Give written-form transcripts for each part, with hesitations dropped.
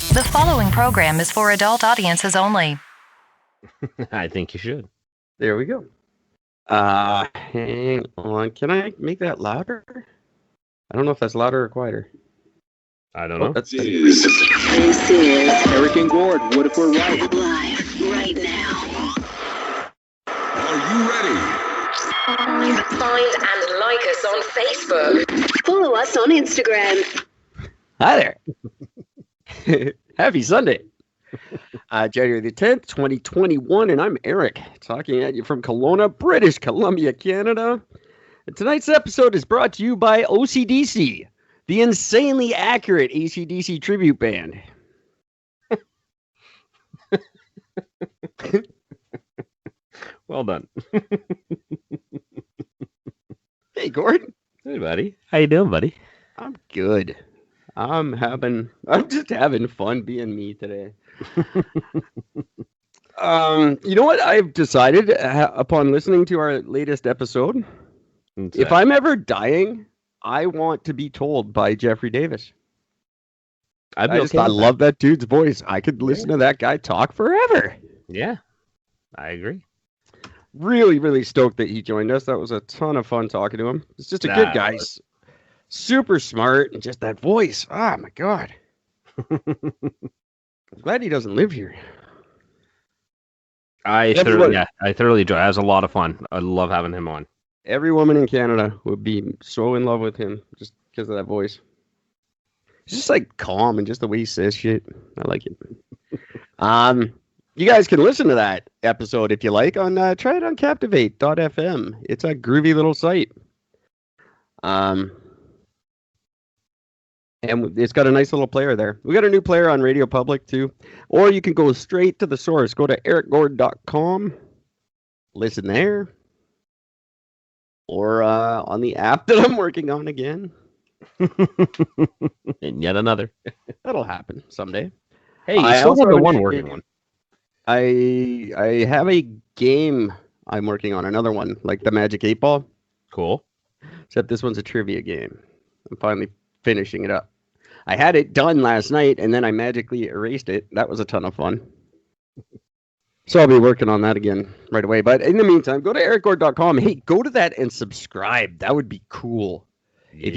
The following program is for adult audiences only. I think you should. There we go. Hang on. Can I make that louder? I don't know if that's louder or quieter. I don't know. That's This is Eric and Gord. What if we're right? Live right now. Are you ready? Find and like us on Facebook. Follow us on Instagram. Hi there. Happy Sunday. January the 10th, 2021, and I'm Eric, talking at you from Kelowna, British Columbia, Canada. And tonight's episode is brought to you by OCDC, the insanely accurate AC/DC tribute band. Well done. Hey, Gord. Hey, buddy. How you doing, buddy? I'm good. I'm just having fun being me today. You know what I've decided upon listening to our latest episode? If I'm ever dying, I want to be told by Jeffrey Davis. I love that dude's voice. I could listen to that guy talk forever. Yeah, I agree. Really, really stoked that he joined us. That was a ton of fun talking to him. He's just a good guy. Super smart, and just that voice. Oh, my God. I'm glad he doesn't live here. I thoroughly enjoy it. It was a lot of fun. I love having him on. Every woman in Canada would be so in love with him just because of that voice. He's just like calm and just the way he says shit. I like it. You guys can listen to that episode if you like on try it on Captivate.fm. It's a groovy little site. And it's got a nice little player there. We got a new player on Radio Public too. Or you can go straight to the source. Go to ericgord.com. Listen there. Or on the app that I'm working on again. And yet another. That'll happen someday. Hey, you still have the one working one. I have a game I'm working on. Another one, like the Magic 8 Ball. Cool. Except this one's a trivia game. I'm finally finishing it up. I had it done last night, and then I magically erased it. That was a ton of fun. So I'll be working on that again right away. But in the meantime, go to ericgord.com. Hey, go to that and subscribe. That would be cool. Yeah. If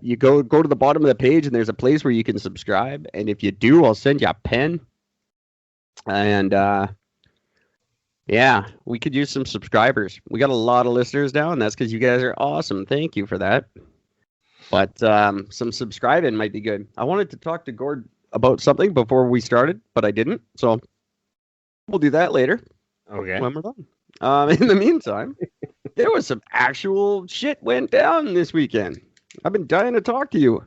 you go to the bottom of the page, and there's a place where you can subscribe. And if you do, I'll send you a pen. And yeah, we could use some subscribers. We got a lot of listeners now, and that's because you guys are awesome. Thank you for that. But some subscribing might be good. I wanted to talk to Gord about something before we started, but I didn't. So we'll do that later. Okay. When we're done. In the meantime, there was some actual shit went down this weekend. I've been dying to talk to you.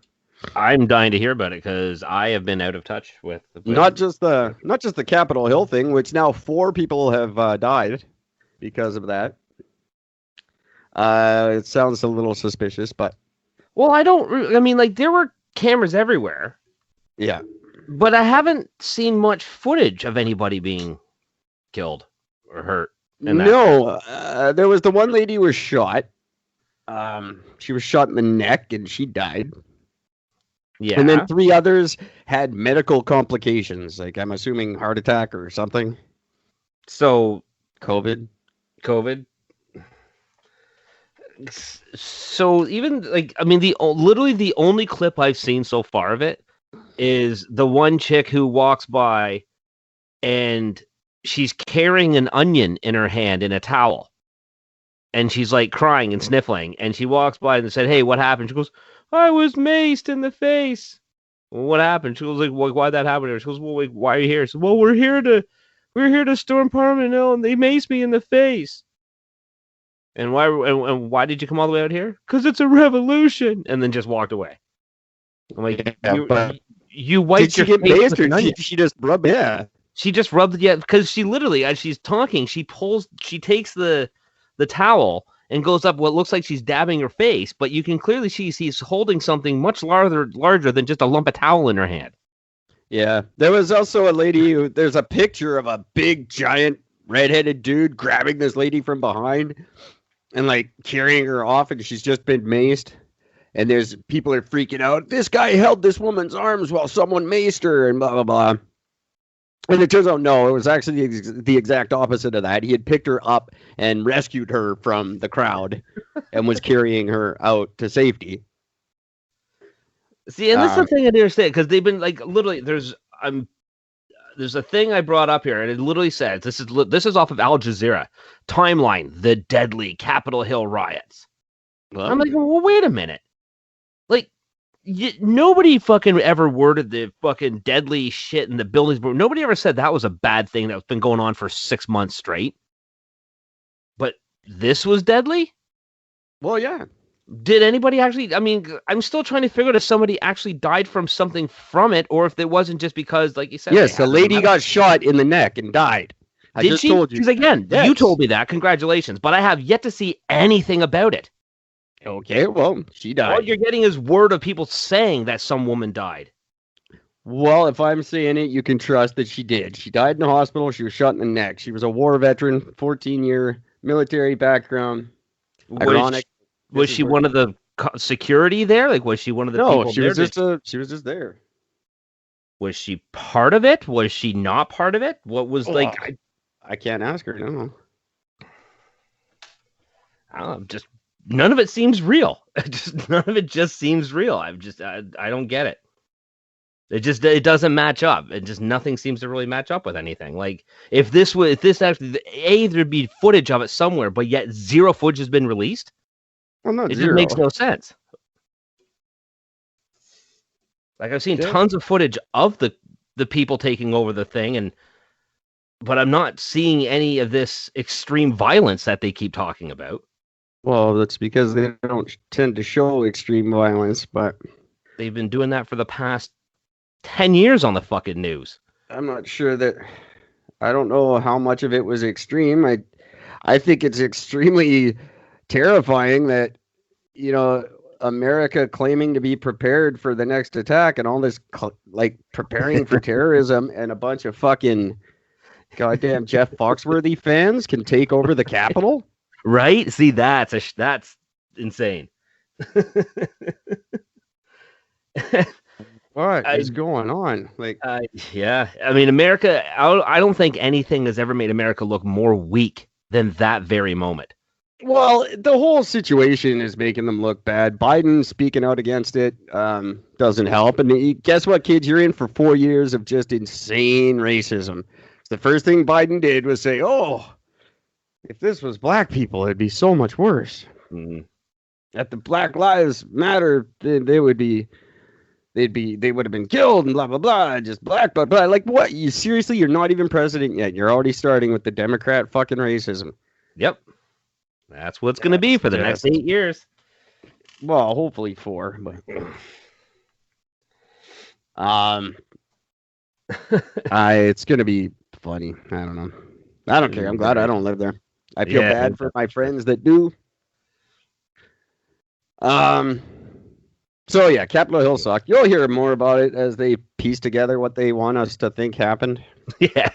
I'm dying to hear about it because I have been out of touch with not just the Capitol Hill thing, which now 4 people have died because of that. It sounds a little suspicious, but. Well, there were cameras everywhere. Yeah. But I haven't seen much footage of anybody being killed or hurt. No, there was the one lady who was shot. She was shot in the neck and she died. Yeah. And then 3 others had medical complications, like I'm assuming heart attack or something. So COVID. So even literally the only clip I've seen so far of it is the one chick who walks by and she's carrying an onion in her hand in a towel. And she's like crying and sniffling. And she walks by and said, "Hey, what happened?" She goes, "I was maced in the face." Well, what happened? She goes, like, well, why'd that happen to her? She goes, well, like, why are you here? She said, well, we're here to storm Parliament Hill, and they maced me in the face. And why did you come all the way out here? Because it's a revolution. And then just walked away. I'm like, you wiped your face with an onion. She just rubbed it. Yeah. She just rubbed it. Yeah, because she literally, as she's talking, she takes the towel and goes up what looks like she's dabbing her face, but you can clearly see she's holding something much larger than just a lump of towel in her hand. Yeah. There was also a lady there's a picture of a big, giant, redheaded dude grabbing this lady from behind and like carrying her off, and she's just been maced. And there's people are freaking out. This guy held this woman's arms while someone maced her and blah, blah, blah. And it turns out, no, it was actually the exact opposite of that. He had picked her up and rescued her from the crowd and was carrying her out to safety. See, and that's the thing I didn't understand, because they've been like literally. There's a thing I brought up here, and it literally says this is off of Al Jazeera timeline: the deadly Capitol Hill riots. Well, I'm like, well, wait a minute, like nobody fucking ever worded the fucking deadly shit in the buildings, but nobody ever said that was a bad thing that's been going on for 6 months straight. But this was deadly. well, yeah. Did anybody actually? I mean, I'm still trying to figure out if somebody actually died from something from it, or if it wasn't just because, like you said. Yes, the lady got shot in the neck and died. I Did just she? told you. Because again, Yes. you told me that. Congratulations, but I have yet to see anything about it. Okay, well, she All died. you're getting is word of people saying that some woman died. Well, if I'm saying it, you can trust that she did. She died in the hospital. She was shot in the neck. She was a war veteran, 14-year military background. Ironic. Was she one of the security there? Like, was she one of the people? No, she there? was just there. Was she part of it? Was she not part of it? What was Oh, I can't ask her. No. I don't know, just none of it seems real. None of it just seems real. I don't get it. It doesn't match up. It just nothing seems to really match up with anything. Like if this actually there'd be footage of it somewhere, but yet zero footage has been released. Well, not It zero. just makes no sense. Like I've seen tons of footage of the people taking over the thing, but I'm not seeing any of this extreme violence that they keep talking about. Well, that's because they don't tend to show extreme violence, but They've been doing that for the past 10 years on the fucking news. I'm not sure that. I don't know how much of it was extreme. I think it's extremely terrifying that, America claiming to be prepared for the next attack and all this like preparing for terrorism, and a bunch of fucking goddamn Jeff Foxworthy fans can take over the Capitol. Right? See, that's insane. What is going on? Like, yeah. I mean, America, I don't think anything has ever made America look more weak than that very moment. well, the whole situation is making them look bad. Biden speaking out against it doesn't help. And guess what, kids? You're in for 4 years of just insane racism. The first thing Biden did was say, "Oh, if this was black people, it'd be so much worse. At the Black Lives Matter, they would have been killed and blah blah blah. Just black, blah blah. Like what? You seriously? You're not even president yet. You're already starting with the Democrat fucking racism. Yep. That's what it's going to be for the next 8 years. Well, hopefully 4, but it's going to be funny. I don't know. I don't care. I'm glad I don't live there. I feel bad for my friends that do. So yeah, Capitol Hill sucked. You'll hear more about it as they piece together what they want us to think happened. Yeah.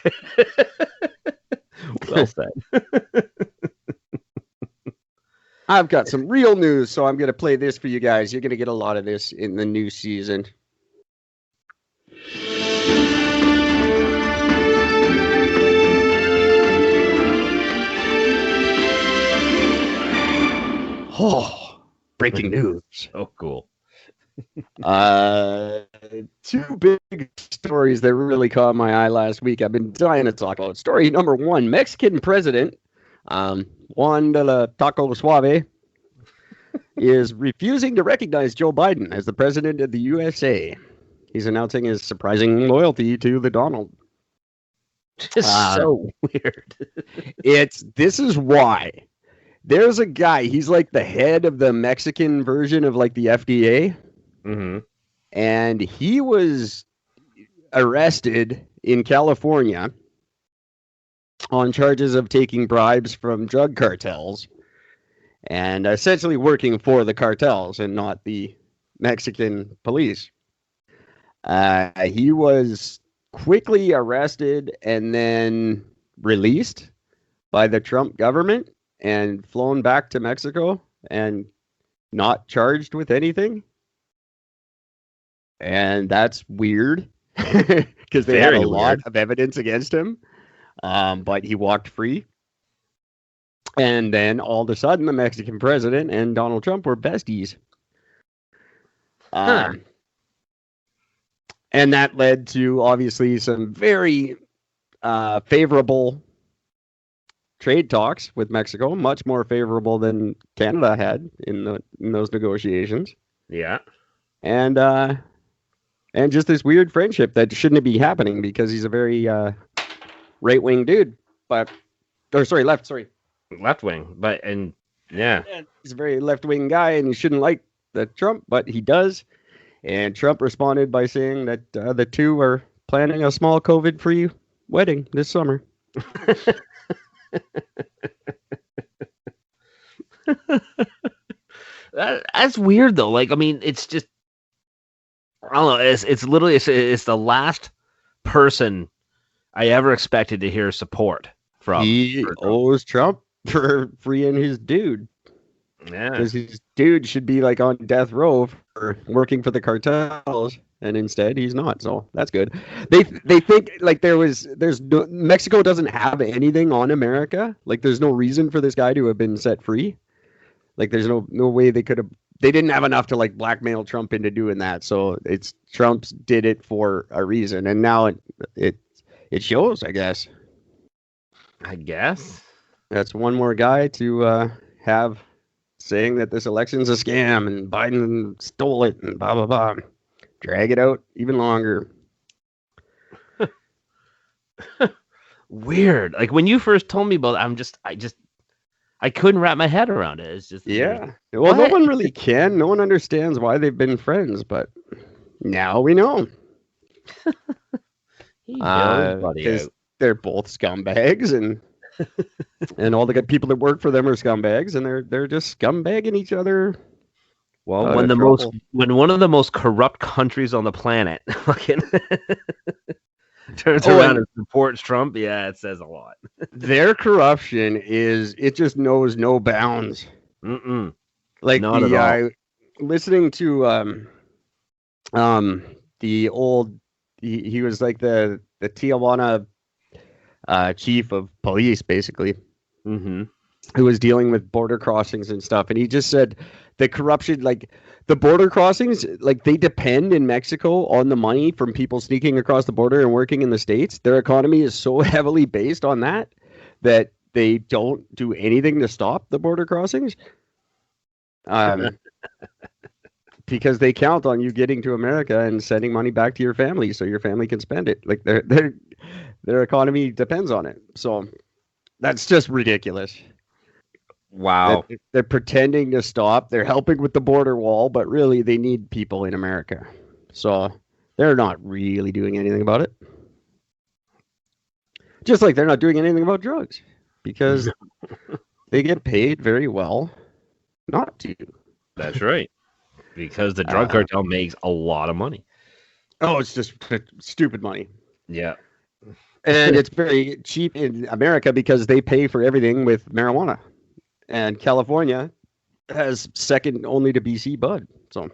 Well said. I've got some real news, so I'm going to play this for you guys. You're going to get a lot of this in the new season. Oh, breaking news. Oh, cool. 2 big stories that really caught my eye last week. I've been dying to talk about. Story number 1, Mexican president, Juan de la Taco Suave, is refusing to recognize Joe Biden as the president of the USA. He's announcing his surprising loyalty to the Donald. Just so weird. This is why. There's a guy, he's like the head of the Mexican version of like the FDA. Mm-hmm. And he was arrested in California on charges of taking bribes from drug cartels and essentially working for the cartels and not the Mexican police. He was quickly arrested and then released by the Trump government and flown back to Mexico and not charged with anything. And that's weird because they had a lot of evidence against him. But he walked free. And then all of a sudden, the Mexican president and Donald Trump were besties. And that led to, obviously, some very favorable trade talks with Mexico, much more favorable than Canada had in those negotiations. Yeah. And just this weird friendship that shouldn't be happening because he's a very right-wing dude. Left wing, and he's a very left-wing guy, and he shouldn't like the Trump, but he does. And Trump responded by saying that the two are planning a small COVID-free wedding this summer. That's weird though. Like, I mean, it's just, I don't know. It's literally it's the last person I ever expected to hear support from. He owes Trump for freeing his dude. Yeah, because his dude should be like on death row for working for the cartels, and instead he's not. So that's good. They think like Mexico doesn't have anything on America. Like there's no reason for this guy to have been set free. Like there's no way they could have. They didn't have enough to like blackmail Trump into doing that. So it's Trump's did it for a reason, and now it shows. I guess that's one more guy to have saying that this election's a scam and Biden stole it and blah blah blah. Drag it out even longer. Weird. Like when you first told me about it, I couldn't wrap my head around it. It's just Well, no one really can. No one understands why they've been friends, but now we know. Because they're both scumbags, and all the good people that work for them are scumbags, and they're just scumbagging each other. Well, when one of the most corrupt countries on the planet fucking turns around and supports Trump, yeah, it says a lot. Their corruption it just knows no bounds. Like not at all. Listening to the old he was like the Tijuana chief of police, basically, who was dealing with border crossings and stuff, and he just said the corruption, like the border crossings, like they depend in Mexico on the money from people sneaking across the border and working in the States. Their economy is so heavily based on that they don't do anything to stop the border crossings. Because they count on you getting to America and sending money back to your family so your family can spend it. Like their economy depends on it. So that's just ridiculous. Wow. They're pretending to stop. They're helping with the border wall, but really they need people in America. So they're not really doing anything about it. Just like they're not doing anything about drugs because they get paid very well not to. That's right. Because the drug cartel makes a lot of money. Oh, it's just stupid money. Yeah. And it's very cheap in America because they pay for everything with marijuana. And California has second only to BC bud. So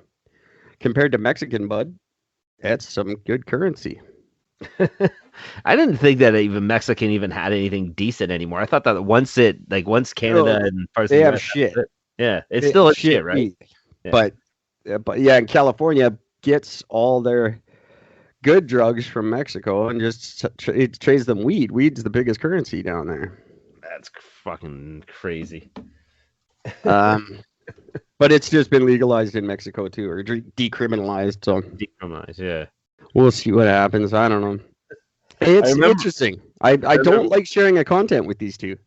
compared to Mexican bud, that's some good currency. I didn't think that even Mexican even had anything decent anymore. I thought that once Canada and parts they of the have US shit. It's still a shit, right? Yeah. But yeah, and California gets all their good drugs from Mexico and just it trades them weed. Weed's the biggest currency down there. That's fucking crazy. But it's just been legalized in Mexico too, or decriminalized. So decriminalized, yeah. We'll see what happens. I don't know. It's interesting. I don't like sharing a continent with these two.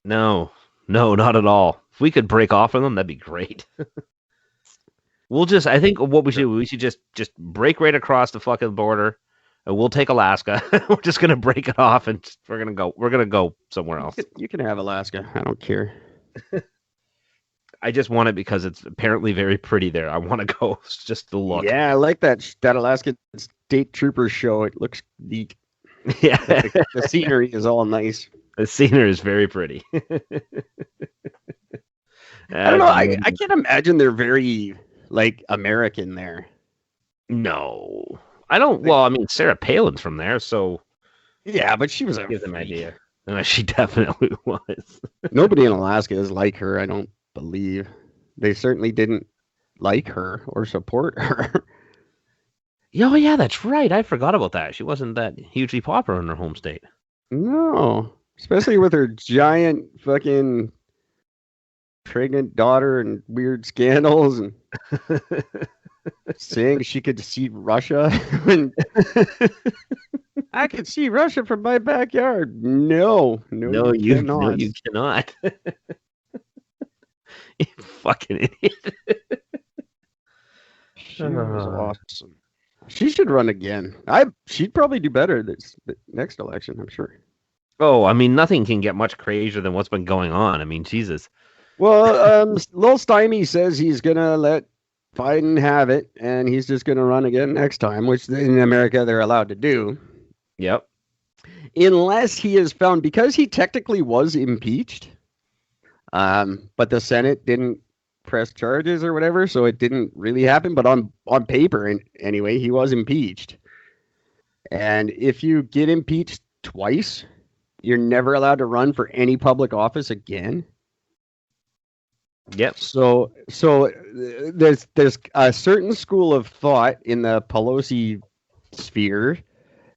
No, not at all. If we could break off of them, that'd be great. I think what we should just break right across the fucking border, and we'll take Alaska. We're just gonna break it off, and we're gonna go somewhere else. You can have Alaska. I don't care. I just want it because it's apparently very pretty there. I want to go just to look. Yeah, I like that Alaska State Troopers show. It looks neat. Yeah, the scenery is all nice. The scenery is very pretty. I don't know. I can't imagine they're very like American there. No, I don't. Well, I mean, Sarah Palin's from there, so Yeah, but she was a give them an freak. idea. She definitely was. Nobody in Alaska is like her. I don't believe. They certainly didn't like her or support her. Oh, yeah, that's right. I forgot about that. She wasn't that hugely popular in her home state. No, especially with her giant fucking pregnant daughter and weird scandals and saying she could see Russia. And I could see Russia from my backyard. No, you cannot. You fucking idiot. She was awesome. She should run again. She'd probably do better the next election, I'm sure. Oh, I mean, nothing can get much crazier than what's been going on. I mean, Jesus. Well, Lil Stymie says he's gonna let Biden have it, and he's just gonna run again next time, which in America they're allowed to do. Yep. Unless he is found, because he technically was impeached, but the Senate didn't press charges or whatever, so it didn't really happen. But on paper, anyway, he was impeached. And if you get impeached twice, you're never allowed to run for any public office again. Yep. So there's a certain school of thought in the Pelosi sphere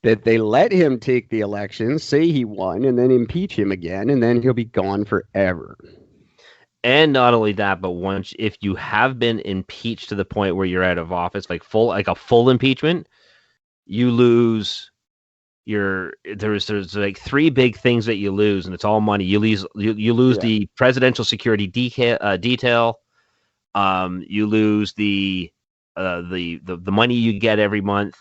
that they let him take the election, say he won, and then impeach him again, and then he'll be gone forever. And not only that, but if you have been impeached to the point where you're out of office, like a full impeachment, you lose there's like three big things that you lose, and it's all money. You lose the presidential security detail. You lose the money you get every month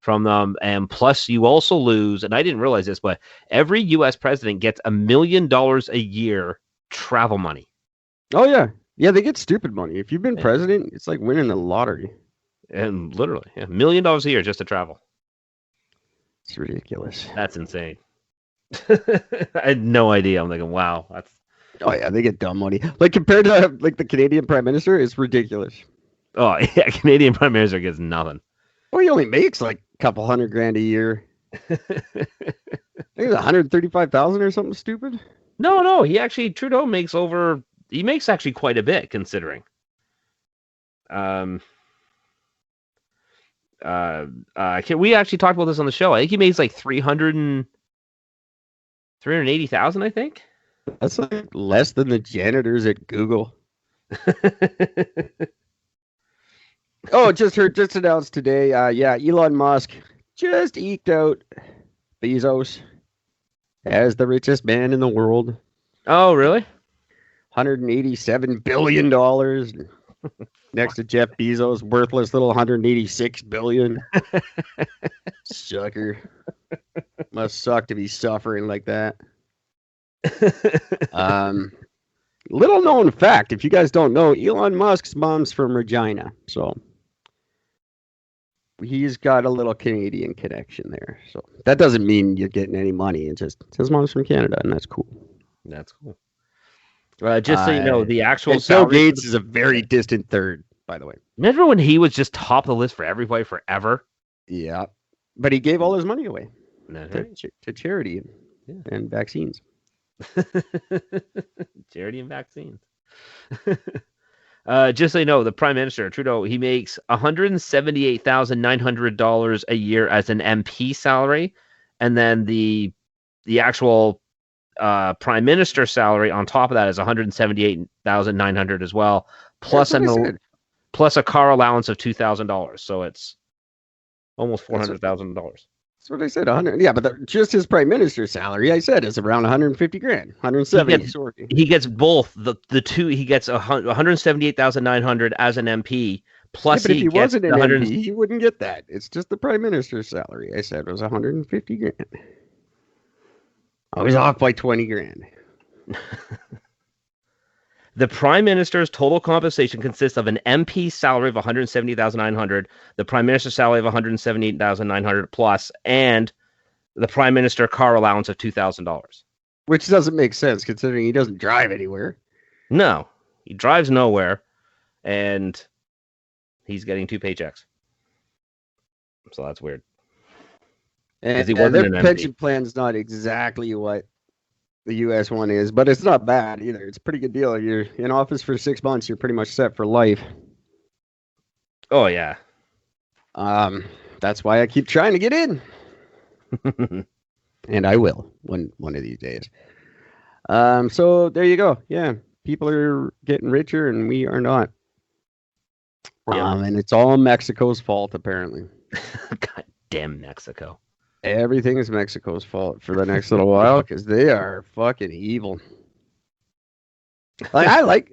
from them, and plus you also lose. And I didn't realize this, but every U.S. president gets $1 million a year travel money. Oh yeah, they get stupid money. If you've been president, it's like winning the lottery. And literally, $1 million a year just to travel. It's ridiculous. That's insane. I had no idea. I'm thinking, wow, that's. Oh yeah, they get dumb money. Like compared to like the Canadian Prime Minister, it's ridiculous. Oh yeah, Canadian Prime Minister gets nothing. Well, he only makes like a couple $100,000 a year. I think it's 135,000 or something stupid. No. Trudeau makes He makes actually quite a bit considering. We actually talked about this on the show. I think he makes like 380,000. I think that's like less than the janitors at Google. Oh, just announced today. Elon Musk just eked out Bezos as the richest man in the world. Oh, really? $187 billion. Next to Jeff Bezos, worthless little $186 billion. Sucker. Must suck to be suffering like that. Little known fact, if you guys don't know, Elon Musk's mom's from Regina, so he's got a little Canadian connection there. So that doesn't mean you're getting any money. It's just his mom's from Canada, and that's cool. That's cool. Just so you know, the actual Bill Gates is a very distant third, by the way. Remember when he was just top of the list for everybody forever? Yeah, but he gave all his money away to charity and vaccines. Charity and vaccines. Just so you know, the Prime Minister Trudeau, he makes $178,900 a year as an MP salary, and then the actual Prime Minister salary on top of that is $178,900 as well, plus a car allowance of $2,000. So it's almost $400,000. That's what I said. 100. Yeah, but just his Prime Minister salary, I said, is around 150 grand, 170. He gets both the two. He gets 178,900 as an MP. Plus, but if he wasn't an MP, he wouldn't get that. It's just the Prime Minister's salary. I said it was 150 grand. I was off by 20 grand. The Prime Minister's total compensation consists of an MP salary of $170,900, the Prime Minister's salary of $178,900 plus, and the Prime Minister car allowance of $2,000. Which doesn't make sense considering he doesn't drive anywhere. No. He drives nowhere, and he's getting 2 paychecks. So that's weird. And he wasn't their an MP. pension plan's not exactly what the U.S. one is, but it's not bad either. It's a pretty good deal. You're in office for 6 months, you're pretty much set for life. Oh yeah. That's why I keep trying to get in, and I will one of these days. So there you go. Yeah, people are getting richer, and we are not. Yeah. And it's all Mexico's fault, apparently. God damn Mexico. Everything is Mexico's fault for the next little while because they are fucking evil. Like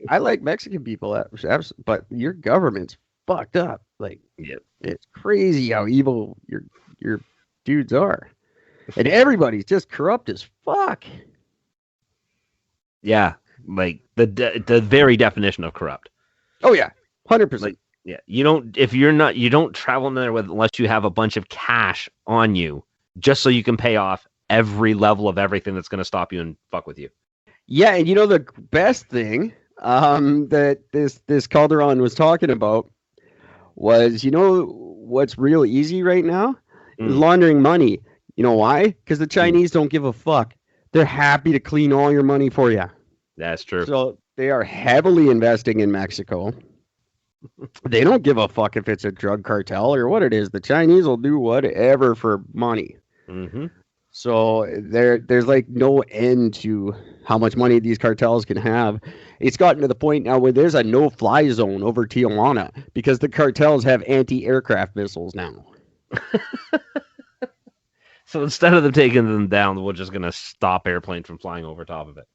I like Mexican people, but your government's fucked up. Like, it's crazy how evil your dudes are, and everybody's just corrupt as fuck. Yeah, like the very definition of corrupt. Oh yeah, 100%. Like, yeah, you don't travel in there unless you have a bunch of cash on you, just so you can pay off every level of everything that's going to stop you and fuck with you. Yeah, and the best thing that this Calderon was talking about was, what's real easy right now is laundering money. You know why? Because the Chinese don't give a fuck. They're happy to clean all your money for you. That's true. So they are heavily investing in Mexico. They don't give a fuck if it's a drug cartel or what it is. The Chinese will do whatever for money. Mm-hmm. So there's like no end to how much money these cartels can have. It's gotten to the point now where there's a no-fly zone over Tijuana because the cartels have anti-aircraft missiles now. So instead of them taking them down, we're just going to stop airplanes from flying over top of it.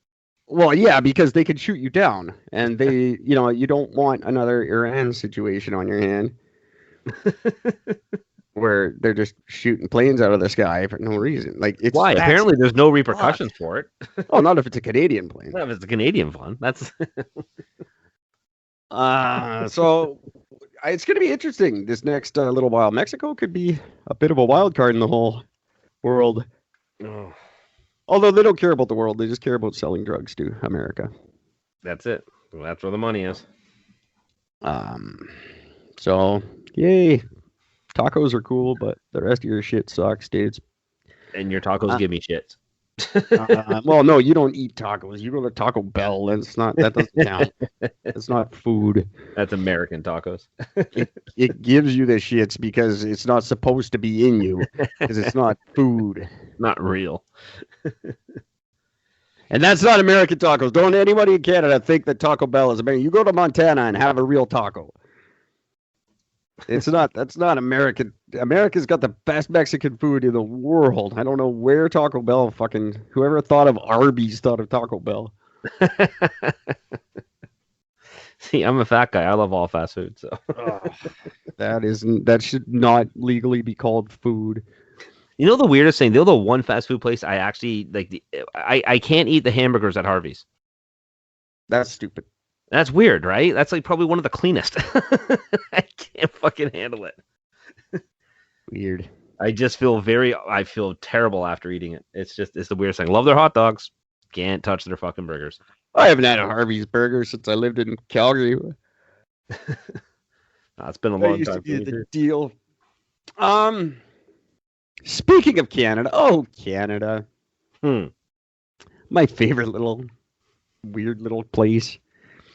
Well, yeah, because they could shoot you down, and they, you don't want another Iran situation on your hand where they're just shooting planes out of the sky for no reason. Like, it's why? Apparently, there's no repercussions for it. Oh, not if it's a Canadian plane. Not if it's a Canadian one. That's so it's going to be interesting this next little while. Mexico could be a bit of a wild card in the whole world. Oh. Although they don't care about the world, they just care about selling drugs to America. That's it. Well, that's where the money is. So yay, tacos are cool, but the rest of your shit sucks, dudes. And your tacos give me shits. Well, no, you don't eat tacos. You go to Taco Bell. That doesn't count. It's not food. That's American tacos. It gives you the shits because it's not supposed to be in you because it's not food. Not real. And that's not American tacos. Don't anybody in Canada think that Taco Bell is American. You go to Montana and have a real taco. It's not. That's not American. America's got the best Mexican food in the world. I don't know where Taco Bell whoever thought of Arby's thought of Taco Bell. See, I'm a fat guy. I love all fast food. So that should not legally be called food. You know the weirdest thing? The one fast food place I actually like. I can't eat the hamburgers at Harvey's. That's stupid. That's weird, right? That's like probably one of the cleanest. I can't fucking handle it. Weird. I feel terrible after eating it. It's the weirdest thing. Love their hot dogs. Can't touch their fucking burgers. I haven't had a Harvey's burger since I lived in Calgary. It's been a long used time. To be the deal. Speaking of Canada, Canada. My favorite weird little place.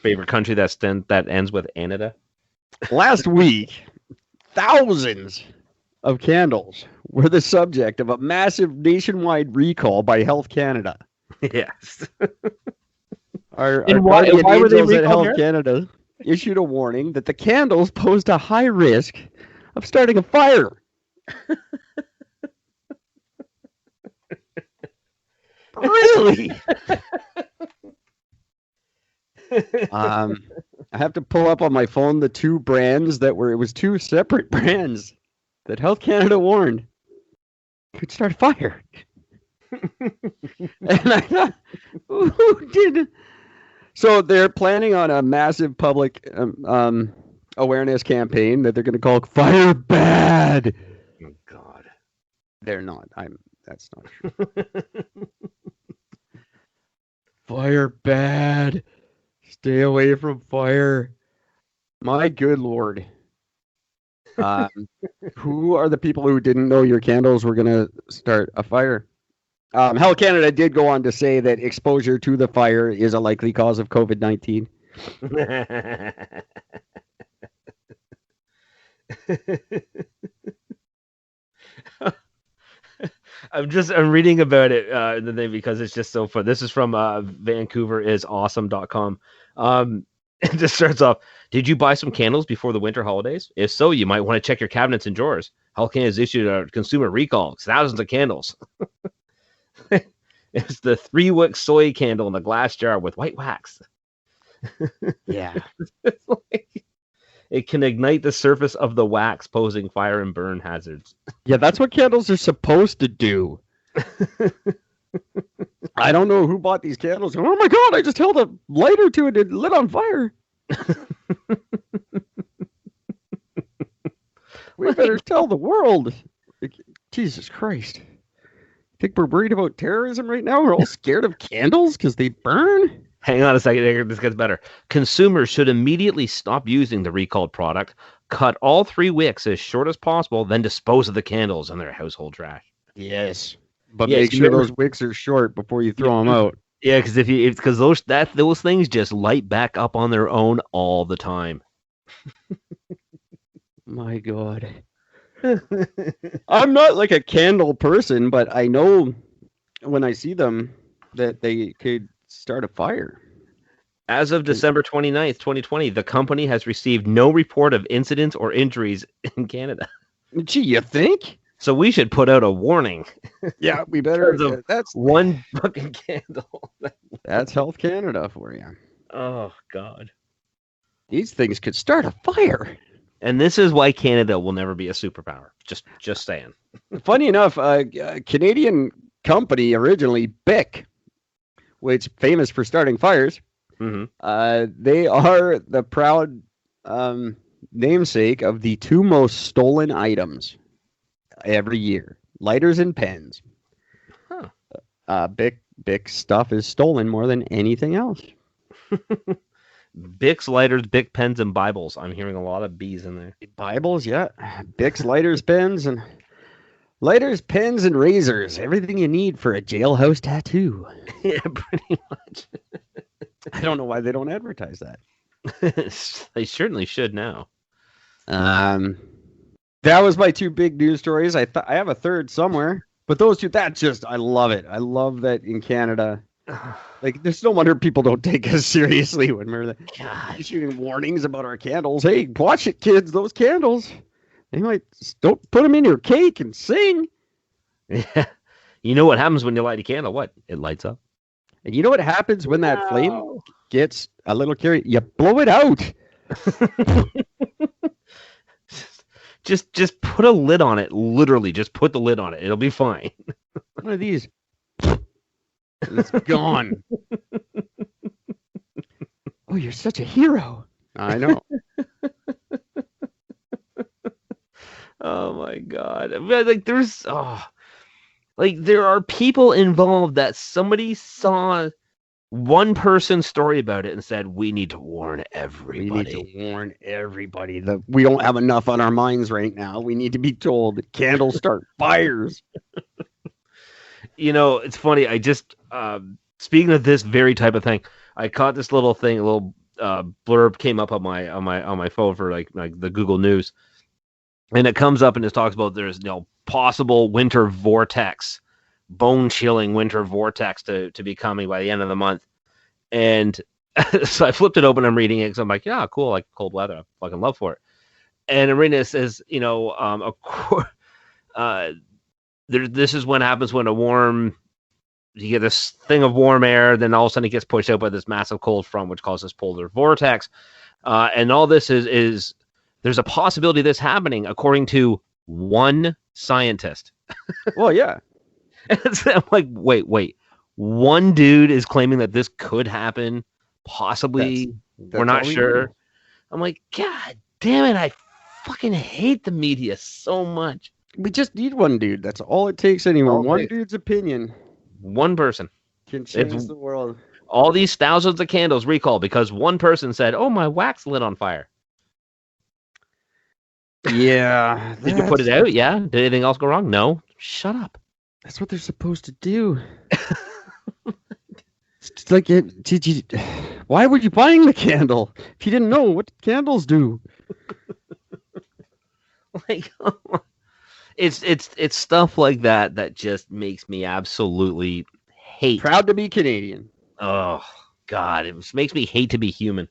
Favorite country that ends with Canada. Last week, thousands of candles were the subject of a massive nationwide recall by Health Canada. Yes. Our why were they angels at recalled Health Canada issued a warning that the candles posed a high risk of starting a fire. Really? I have to pull up on my phone the two brands it was two separate brands that Health Canada warned could start a fire. And I thought, who did? So they're planning on a massive public awareness campaign that they're going to call Fire Bad. Oh, God. They're not. That's not true. Fire Bad. Stay away from fire. My good Lord. Who are the people who didn't know your candles were going to start a fire? Hell Canada did go on to say that exposure to the fire is a likely cause of COVID-19. I'm reading about it in the thing because it's just so fun. This is from VancouverIsAwesome.com. It just starts off. Did you buy some candles before the winter holidays? If so, you might want to check your cabinets and drawers. Hell Canada has issued a consumer recall. Thousands of candles. It's the 3-wick soy candle in a glass jar with white wax. Yeah. It can ignite the surface of the wax, posing fire and burn hazards. Yeah, that's what candles are supposed to do. I don't know who bought these candles. Oh my God, I just held a lighter to it and it lit on fire. We better tell the world. Jesus Christ. Think we're worried about terrorism right now? We're all scared of candles because they burn? Hang on a second. This gets better. Consumers should immediately stop using the recalled product, cut all 3 wicks as short as possible, then dispose of the candles in their household trash. Yes. But Yes, make sure those wicks are short before you throw them out. Yeah, because those things just light back up on their own all the time. My God. I'm not like a candle person, but I know when I see them that they could start a fire. As of December 29th, 2020, the company has received no report of incidents or injuries in Canada. Gee, you think? So we should put out a warning. Yeah, we better. That's one fucking candle. That's Health Canada for you. Oh, God. These things could start a fire. And this is why Canada will never be a superpower. Just saying. Funny enough, a Canadian company originally, Bic, which famous for starting fires, they are the proud namesake of the 2 most stolen items every year: lighters and pens. Bic stuff is stolen more than anything else. Bic's, lighters, Bic pens, and Bibles. I'm hearing a lot of B's in there. Bibles, yeah. Bic's, lighters, pens, and razors. Everything you need for a jailhouse tattoo. Yeah, pretty much. I don't know why they don't advertise that. They certainly should now. That was my 2 big news stories. I have a third somewhere, but those 2, I love it. I love that in Canada. Like, there's no wonder people don't take us seriously when we're issuing warnings about our candles. Hey, watch it, kids. Those candles. They might don't put them in your cake and sing. Yeah. You know what happens when you light a candle? What? It lights up. And you know what happens when that flame gets a little carry? You blow it out. Just put a lid on it. Literally, just put the lid on it. It'll be fine. One of these. And it's gone. Oh, you're such a hero. I know. Oh my God. Like there are people involved that somebody saw one person's story about it and said, we need to warn everybody. We need to warn everybody that we don't have enough on our minds right now. We need to be told that candles start fires. You know, it's funny. I just speaking of this very type of thing, I caught this little thing, a little blurb came up on my phone for like the Google News, and it comes up and it talks about there's possible winter vortex, bone chilling winter vortex to be coming by the end of the month, and so I flipped it open. I'm reading it because I'm like, yeah, cool, like cold weather, I fucking love for it. And I'm reading it says, this is what happens when you get this thing of warm air, then all of a sudden it gets pushed out by this massive cold front, which causes polar vortex. And all this is there's a possibility of this happening, according to one scientist. Well, yeah. I'm like, wait. One dude is claiming that this could happen, possibly. We're not sure. I'm like, God damn it, I fucking hate the media so much. We just need one dude. That's all it takes anymore. One dude's opinion. One person can change the world. All these thousands of candles recalled because one person said, "Oh, my wax lit on fire." Yeah. Did you put it out? Yeah. Did anything else go wrong? No. Shut up. That's what they're supposed to do. It's like, why were you buying the candle if you didn't know what candles do? Like, it's stuff like that just makes me absolutely hate. Proud to be Canadian. Oh God, it makes me hate to be human.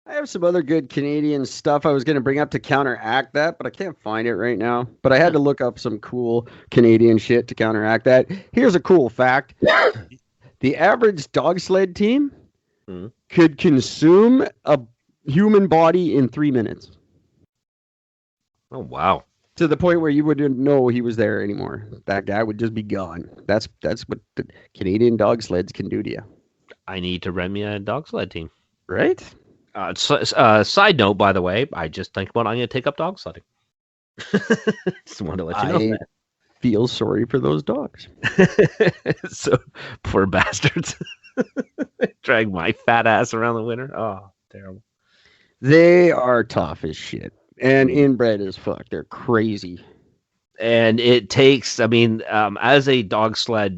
I have some other good Canadian stuff I was going to bring up to counteract that, but I can't find it right now. But I had to look up some cool Canadian shit to counteract that. Here's a cool fact. The average dog sled team could consume a human body in 3 minutes. Oh, wow. To the point where you wouldn't know he was there anymore. That guy would just be gone. That's what the Canadian dog sleds can do to you. I need to rent me a dog sled team. Right? Side note, by the way, I just think about I'm going to take up dog sledding. Just wanted to let you know that. Feel sorry for those dogs. So, poor bastards. Drag my fat ass around the winter. Oh, terrible. They are tough as shit. And inbred as fuck. They're crazy. And it takes, as a dog sled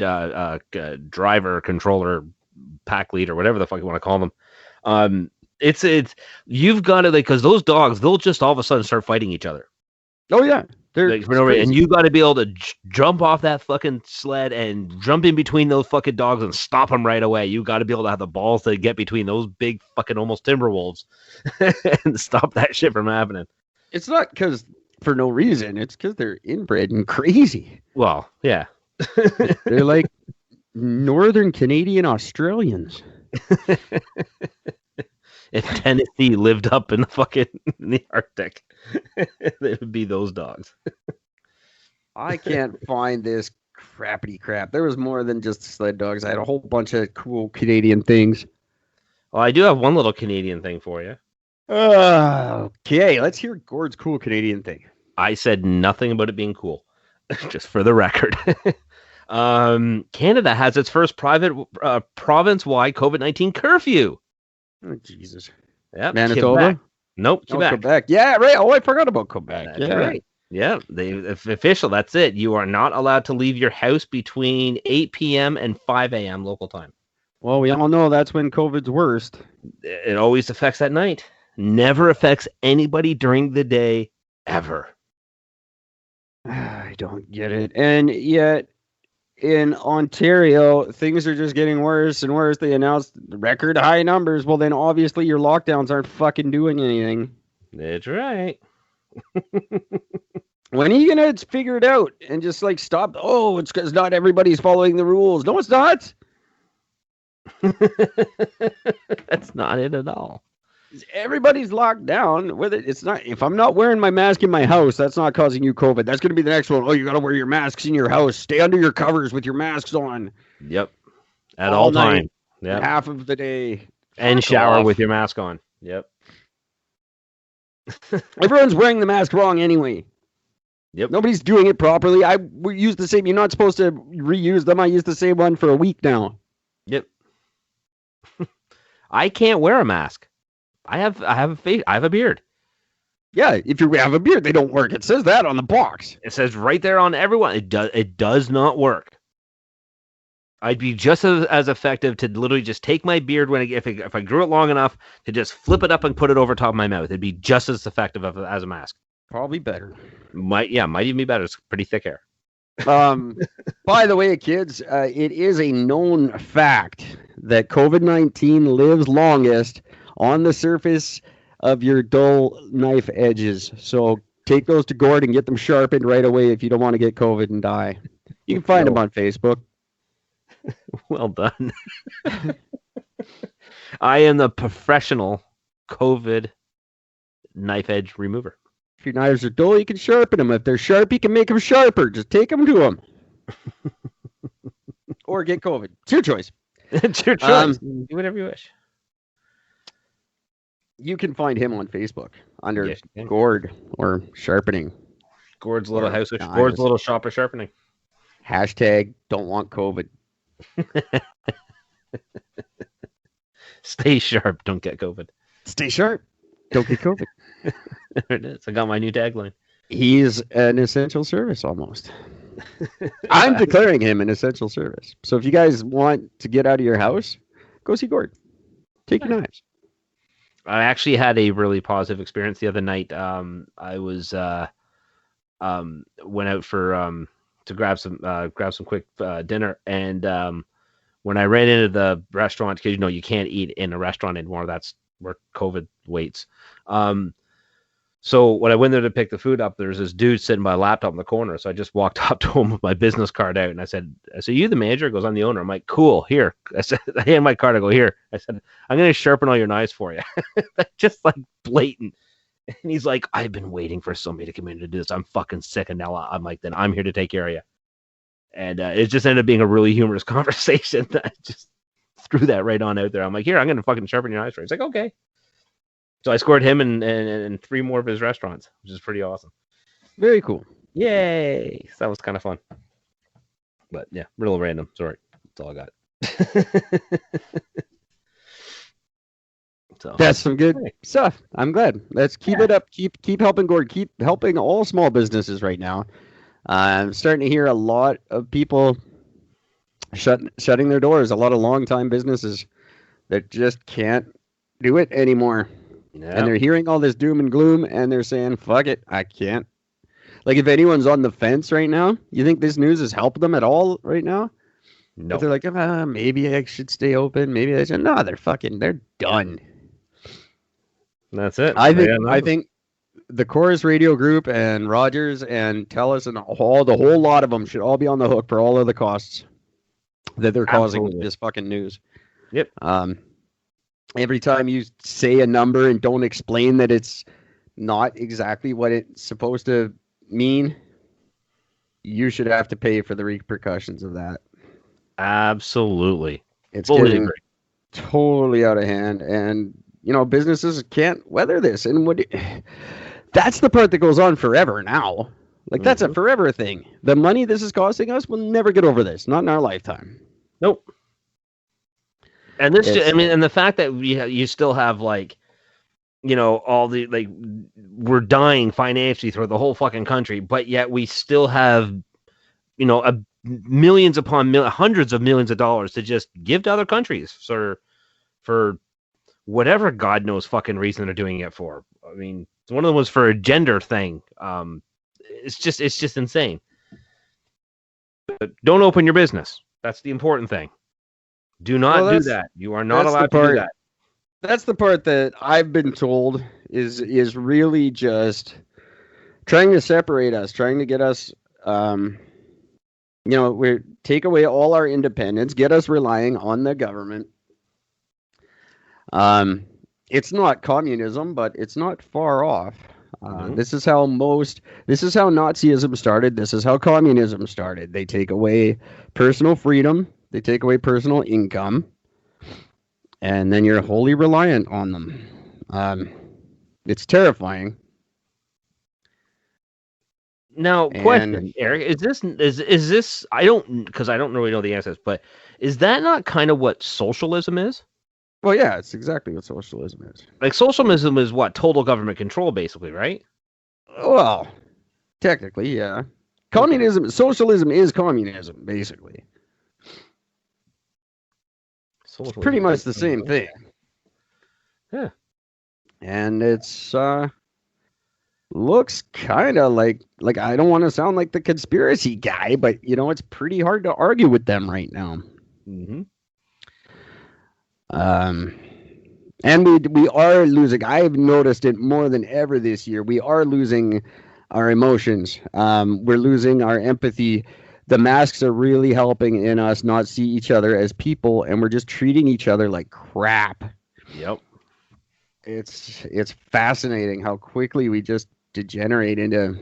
driver, controller, pack leader, whatever the fuck you want to call them, it's you've got to, because those dogs, they'll just all of a sudden start fighting each other. Oh yeah, they're and you got to be able to jump off that fucking sled and jump in between those fucking dogs and stop them right away. You got to be able to have the balls to get between those big fucking almost timber wolves and stop that shit from happening. It's not because for no reason. It's because they're inbred and crazy. Well, yeah, they're like Northern Canadian Australians. If Tennessee lived up in the Arctic, it would be those dogs. I can't find this crappity crap. There was more than just sled dogs. I had a whole bunch of cool Canadian things. Well, I do have one little Canadian thing for you. Okay, let's hear Gord's cool Canadian thing. I said nothing about it being cool, just for the record. Canada has its first private province-wide COVID-19 curfew. Oh, Jesus. Yeah, Manitoba? Quebec. Nope, Oh, Quebec. Quebec. Yeah, right. Oh, I forgot about Quebec. That's right. Yeah, official. That's it. You are not allowed to leave your house between 8 p.m. and 5 a.m. local time. Well, we all know that's when COVID's worst. It always affects at night. Never affects anybody during the day, ever. I don't get it. And yet, in Ontario, things are just getting worse and worse. They announced record high numbers. Well, then obviously your lockdowns aren't fucking doing anything. That's right. When are you going to figure it out and just like stop? Oh, it's because not everybody's following the rules. No, it's not. That's not it at all. Everybody's locked down. Whether it's not, if I'm not wearing my mask in my house, that's not causing you COVID. That's going to be the next one. Oh, you got to wear your masks in your house. Stay under your covers with your masks on. Yep. At all times. Yep. Half of the day. And shower with your mask on. Yep. Everyone's wearing the mask wrong anyway. Yep. Nobody's doing it properly. We use the same. You're not supposed to reuse them. I use the same one for a week now. Yep. I can't wear a mask. I have a face. I have a beard. Yeah, if you have a beard, they don't work. It says that on the box. It says right there on everyone. It does not work. I'd be just as effective to literally just take my beard if I grew it long enough to just flip it up and put it over top of my mouth. It'd be just as effective as a mask. Probably better. Might even be better. It's pretty thick hair. By the way, kids, it is a known fact that COVID-19 lives longest on the surface of your dull knife edges. So take those to Gord and get them sharpened right away if you don't want to get COVID and die. You can find him on Facebook. Well done. I am the professional COVID knife edge remover. If your knives are dull, you can sharpen them. If they're sharp, you can make them sharper. Just take them to them. Or get COVID. It's your choice. It's your choice. Do whatever you wish. You can find him on Facebook under Yes, Gord or Sharpening. Gord's little house. Gord's little shop of sharpening. Hashtag don't want COVID. Stay sharp. Don't get COVID. Stay sharp. Don't get COVID. There it is. I got my new tagline. He's an essential service almost. I'm declaring him an essential service. So if you guys want to get out of your house, go see Gord. Take your knives. I actually had a really positive experience the other night. I was went out for to grab some quick dinner, and when I ran into the restaurant, because you can't eat in a restaurant anymore. That's where COVID waits. So when I went there to pick the food up, there's this dude sitting by a laptop in the corner. So I just walked up to him with my business card out, and I said, "You the manager?" He goes, "I'm the owner." I'm like, "Cool, here." I said, I hand my card. I go, "Here." I said, "I'm going to sharpen all your knives for you." Just like blatant. And he's like, "I've been waiting for somebody to come in to do this. I'm fucking sick." And now I'm like, "Then I'm here to take care of you." And it just ended up being a really humorous conversation. I just threw that right on out there. I'm like, "Here, I'm going to fucking sharpen your knives for you." He's like, "Okay." So I scored him and 3 more of his restaurants, which is pretty awesome. Very cool. Yay! So that was kind of fun. But yeah, real random. Sorry. That's all I got. So That's some good stuff. I'm glad. Let's keep it up. Keep helping Gord. Keep helping all small businesses right now. I'm starting to hear a lot of people shutting their doors. A lot of long-time businesses that just can't do it anymore. And they're hearing all this doom and gloom, and they're saying, "Fuck it, I can't." Like, if anyone's on the fence right now, you think this news has helped them at all right now? No. If they're like, maybe I should stay open. Maybe I should. No, they're done. That's it. I think the Chorus Radio Group and Rogers and TELUS and the whole lot of them should all be on the hook for all of the costs that they're causing with this fucking news. Yep. Every time you say a number and don't explain that it's not exactly what it's supposed to mean, you should have to pay for the repercussions of that. Absolutely. It's getting totally out of hand, and businesses can't weather this. And that's the part that goes on forever now. Like, that's a forever thing. The money this is costing us, we'll never get over this. Not in our lifetime. Nope. And and the fact that you still have all the we're dying financially through the whole fucking country, but yet we still have millions upon hundreds of millions of dollars to just give to other countries for whatever God knows fucking reason they're doing it for. I mean, one of them was for a gender thing. It's just insane. But don't open your business. That's the important thing. Do not do that. You are not allowed to do that. That's the part that I've been told is really just trying to separate us, trying to get us, we take away all our independence, get us relying on the government. It's not communism, but it's not far off. This is how Nazism started. This is how communism started. They take away personal freedom. They take away personal income, and then you're wholly reliant on them. It's terrifying. Now, question, Eric, is this? I don't really know the answers, but is that not kind of what socialism is? Well, yeah, it's exactly what socialism is. Like, socialism is what? Total government control, basically, right? Well, technically, yeah. Socialism is communism, basically. It's pretty much the same thing. Yeah. And it's looks kind of like I don't want to sound like the conspiracy guy, but it's pretty hard to argue with them right now. Mm-hmm. And we are losing. I've noticed it more than ever this year. We are losing our emotions. We're losing our empathy. The masks are really helping in us not see each other as people, and we're just treating each other like crap. Yep. It's fascinating how quickly we just degenerate into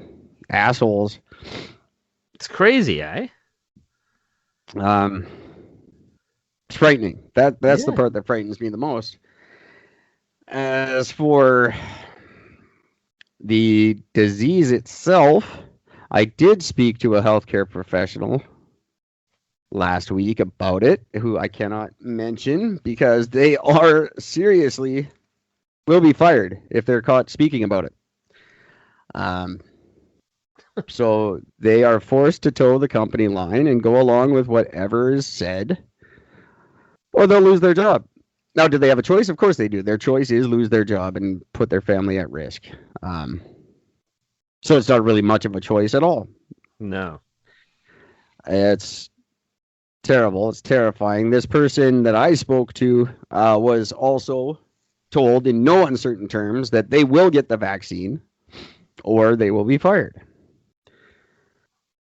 assholes. It's crazy, eh? It's frightening. That's the part that frightens me the most. As for the disease itself, I did speak to a healthcare professional last week about it, who I cannot mention because they are seriously will be fired if they're caught speaking about it. So they are forced to toe the company line and go along with whatever is said, or they'll lose their job. Now, do they have a choice? Of course they do. Their choice is lose their job and put their family at risk. So it's not really much of a choice at all. No. It's terrible. It's terrifying. This person that I spoke to was also told in no uncertain terms that they will get the vaccine or they will be fired.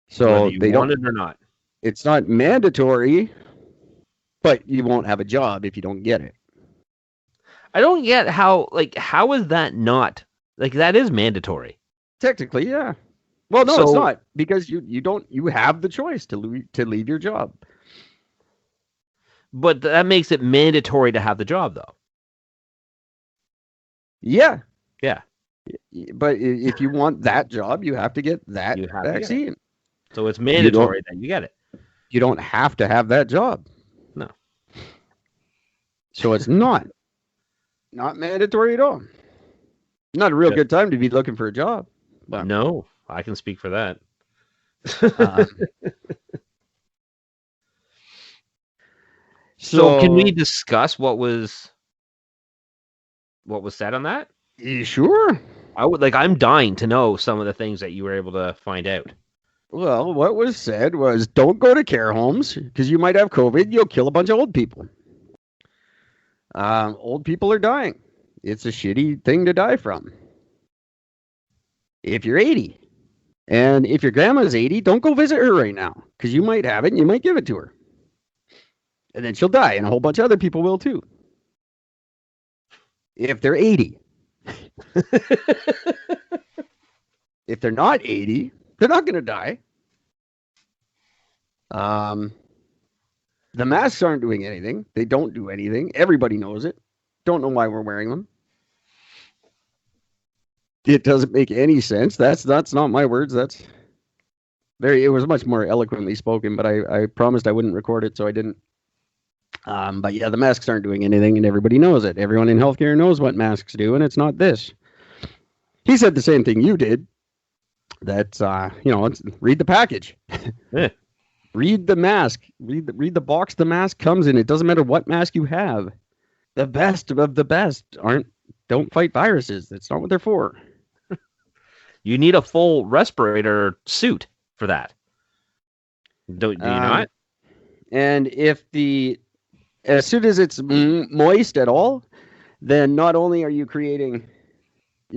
So Whether you they want don't. it or not. It's not mandatory, but you won't have a job if you don't get it. I don't get how is that not that is mandatory. Technically, yeah. Well, no, So- it's not because you have the choice to leave your job. But that makes it mandatory to have the job, though. Yeah. Yeah. But if you want that job, you have to get that You have to get it. vaccine. So it's mandatory that you get it. You don't have to have that job. No. So it's not mandatory at all. Not a real Yeah. good time to be looking for a job. But, No, I can speak for that. um, So can we discuss what was said on that? You sure? I'm dying to know some of the things that you were able to find out. Well, what was said was don't go to care homes because you might have COVID. You'll kill a bunch of old people. Old people are dying. It's a shitty thing to die from. If you're 80, and if your grandma's 80, don't go visit her right now because you might have it and you might give it to her. And then she'll die, and a whole bunch of other people will too. If they're 80. If they're not 80, they're not going to die. The masks aren't doing anything. They don't do anything. Everybody knows it. Don't know why we're wearing them. It doesn't make any sense. That's not my words. It was much more eloquently spoken, but I promised I wouldn't record it, so I didn't. But yeah, the masks aren't doing anything, and everybody knows it. Everyone in healthcare knows what masks do, and it's not this. He said the same thing you did. That's read the package. Yeah. Read the mask. Read the box the mask comes in. It doesn't matter what mask you have. The best of the best don't fight viruses. That's not what they're for. You need a full respirator suit for that. Do you not? And as soon as it's moist at all, then not only are you creating,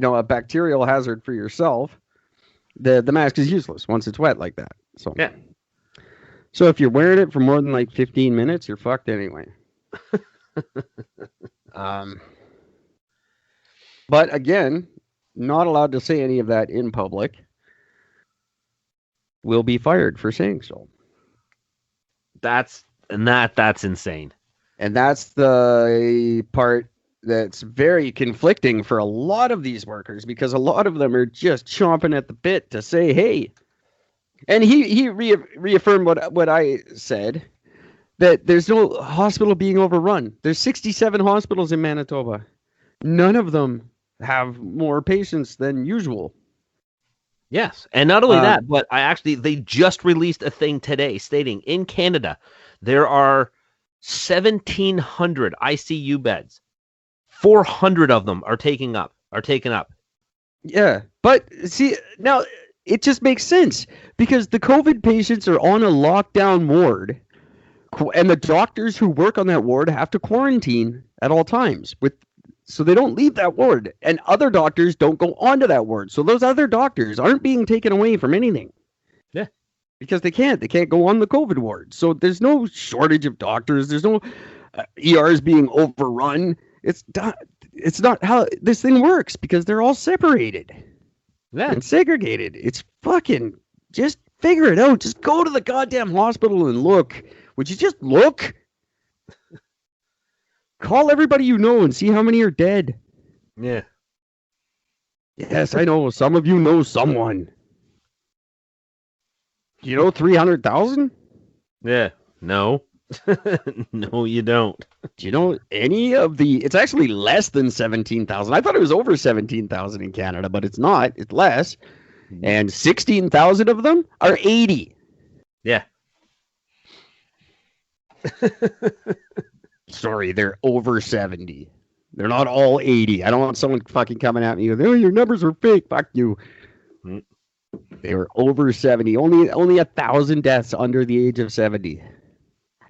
a bacterial hazard for yourself, the mask is useless once it's wet like that. So Yeah. So if you're wearing it for more than 15 minutes, you're fucked anyway. But again, not allowed to say any of that in public. Will be fired for saying so. That's insane. And that's the part that's very conflicting for a lot of these workers because a lot of them are just chomping at the bit to say, hey. And he reaffirmed what I said, that there's no hospital being overrun. There's 67 hospitals in Manitoba. None of them have more patients than usual. Yes. And not only that, but they just released a thing today stating in Canada there are 1,700 ICU beds. 400 of them are taken up. Yeah. But see, now it just makes sense because the COVID patients are on a lockdown ward and the doctors who work on that ward have to quarantine at all times so they don't leave that ward, and other doctors don't go onto that ward. So those other doctors aren't being taken away from anything. Yeah. Because they can't go on the COVID ward. So there's no shortage of doctors. There's no ERs being overrun. It's not how this thing works because they're all separated. Yeah. And segregated. It's fucking, just figure it out. Just go to the goddamn hospital and look. Would you just look? Call everybody you know and see how many are dead. Yeah. Yes, I know. Some of you know someone. You know 300,000? Yeah. No. No, you don't. Do you know any of the? It's actually less than 17,000. I thought it was over 17,000 in Canada, but it's not. It's less. And 16,000 of them are 80. Yeah. Sorry, they're over 70. They're not all 80. I don't want someone fucking coming at me with, oh, your numbers are fake. Fuck you. Mm. They were over 70. Only 1,000 deaths under the age of 70.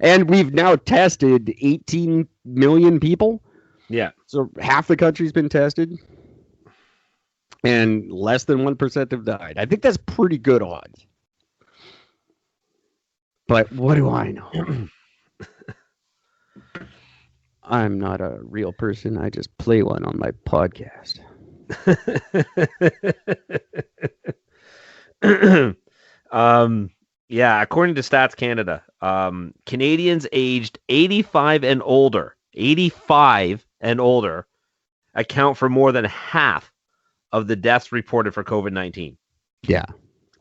And we've now tested 18 million people. Yeah. So half the country's been tested. And less than 1% have died. I think that's pretty good odds. But what do I know? I'm not a real person. I just play one on my podcast. Yeah, according to Stats Canada, Canadians aged 85 and older account for more than half of the deaths reported for COVID-19. Yeah.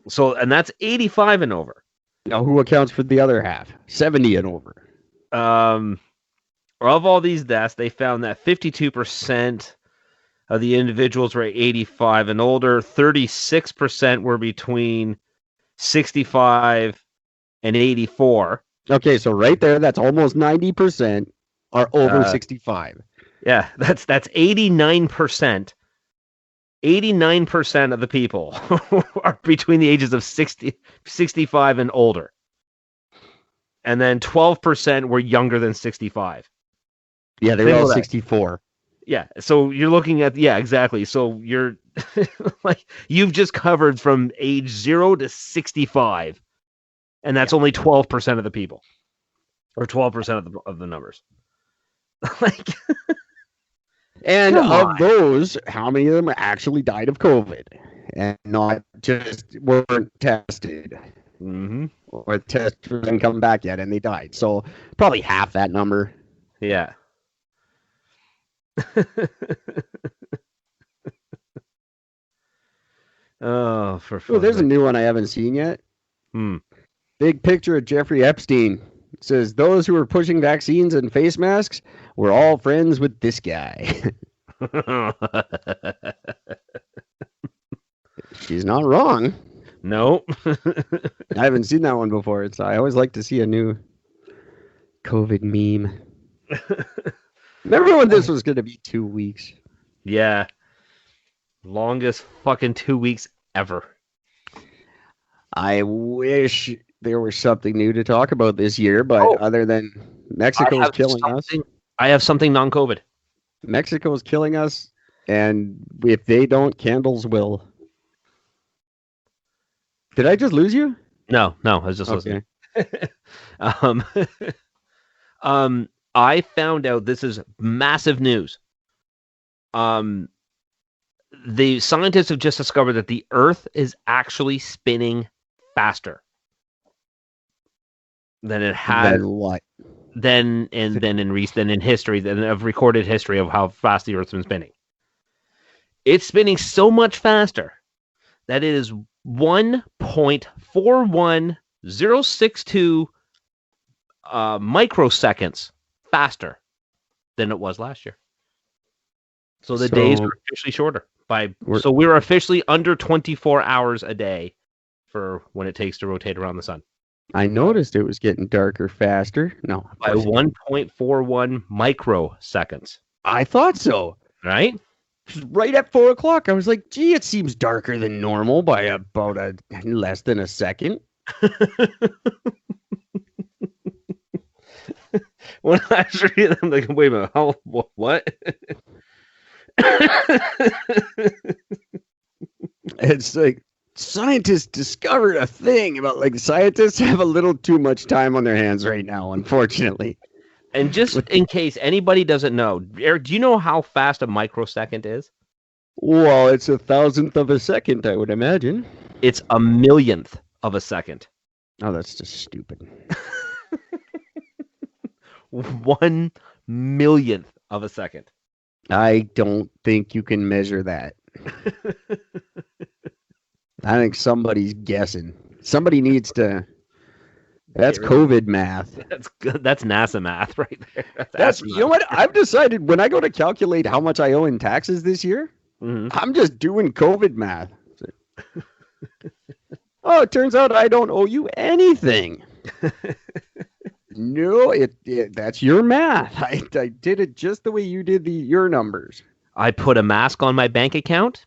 So, and that's 85 and over. Now, who accounts for the other half? 70 and over. Of all these deaths, they found that 52% of the individuals were 85 and older. 36% were between 65 and 84. Okay, so right there, that's almost 90% are over 65. Yeah, that's 89%. 89% of the people are between the ages of 65 and older. And then 12% were younger than 65. Yeah, they were all 64. Yeah, so you're looking at, yeah, exactly. So you're like, you've just covered from age 0 to 65. And that's only 12% of the people, or 12% of the numbers. Like, and of those, how many of them actually died of COVID and not just weren't tested? Mm-hmm. Or test didn't come back yet and they died. So probably half that number. Yeah. Oh, for fun. Oh, there's a new one I haven't seen yet. Big picture of Jeffrey Epstein. It says those who are pushing vaccines and face masks were all friends with this guy. She's not wrong. No. I haven't seen that one before. I always like to see a new COVID meme. Remember when this was going to be 2 weeks? Yeah. Longest fucking 2 weeks ever. I wish there was something new to talk about this year, but other than Mexico's killing us. I have something non-COVID. Mexico's killing us, and if they don't, candles will. Did I just lose you? No, I was just listening. I found out, this is massive news. The scientists have just discovered that the Earth is actually spinning faster than it has. Then what? Than in history, than of recorded history of how fast the Earth's been spinning. It's spinning so much faster that it is 1.41062 microseconds faster than it was last year. So the days were officially shorter. So we were officially under 24 hours a day for when it takes to rotate around the sun. I noticed it was getting darker faster. No. By 1.41 microseconds. I thought so. Right? Right at 4 o'clock, I was like, gee, it seems darker than normal by about less than a second. When I was reading them, I'm like, wait a minute, what? It's like, scientists discovered a thing about, like, scientists have a little too much time on their hands right now, unfortunately. And just in case anybody doesn't know, Eric, do you know how fast a microsecond is? Well, it's 1,000th of a second, I would imagine. It's 1,000,000th of a second. Oh, that's just stupid. 1,000,000th of a second. I don't think you can measure that. I think somebody's guessing. Somebody needs to That's Get rid of- COVID math. That's good. That's NASA math right there. That's you know what? I've decided when I go to calculate how much I owe in taxes this year, Mhm. I'm just doing COVID math. Oh, it turns out I don't owe you anything. No, that's your math. I did it just the way you did your numbers. I put a mask on my bank account.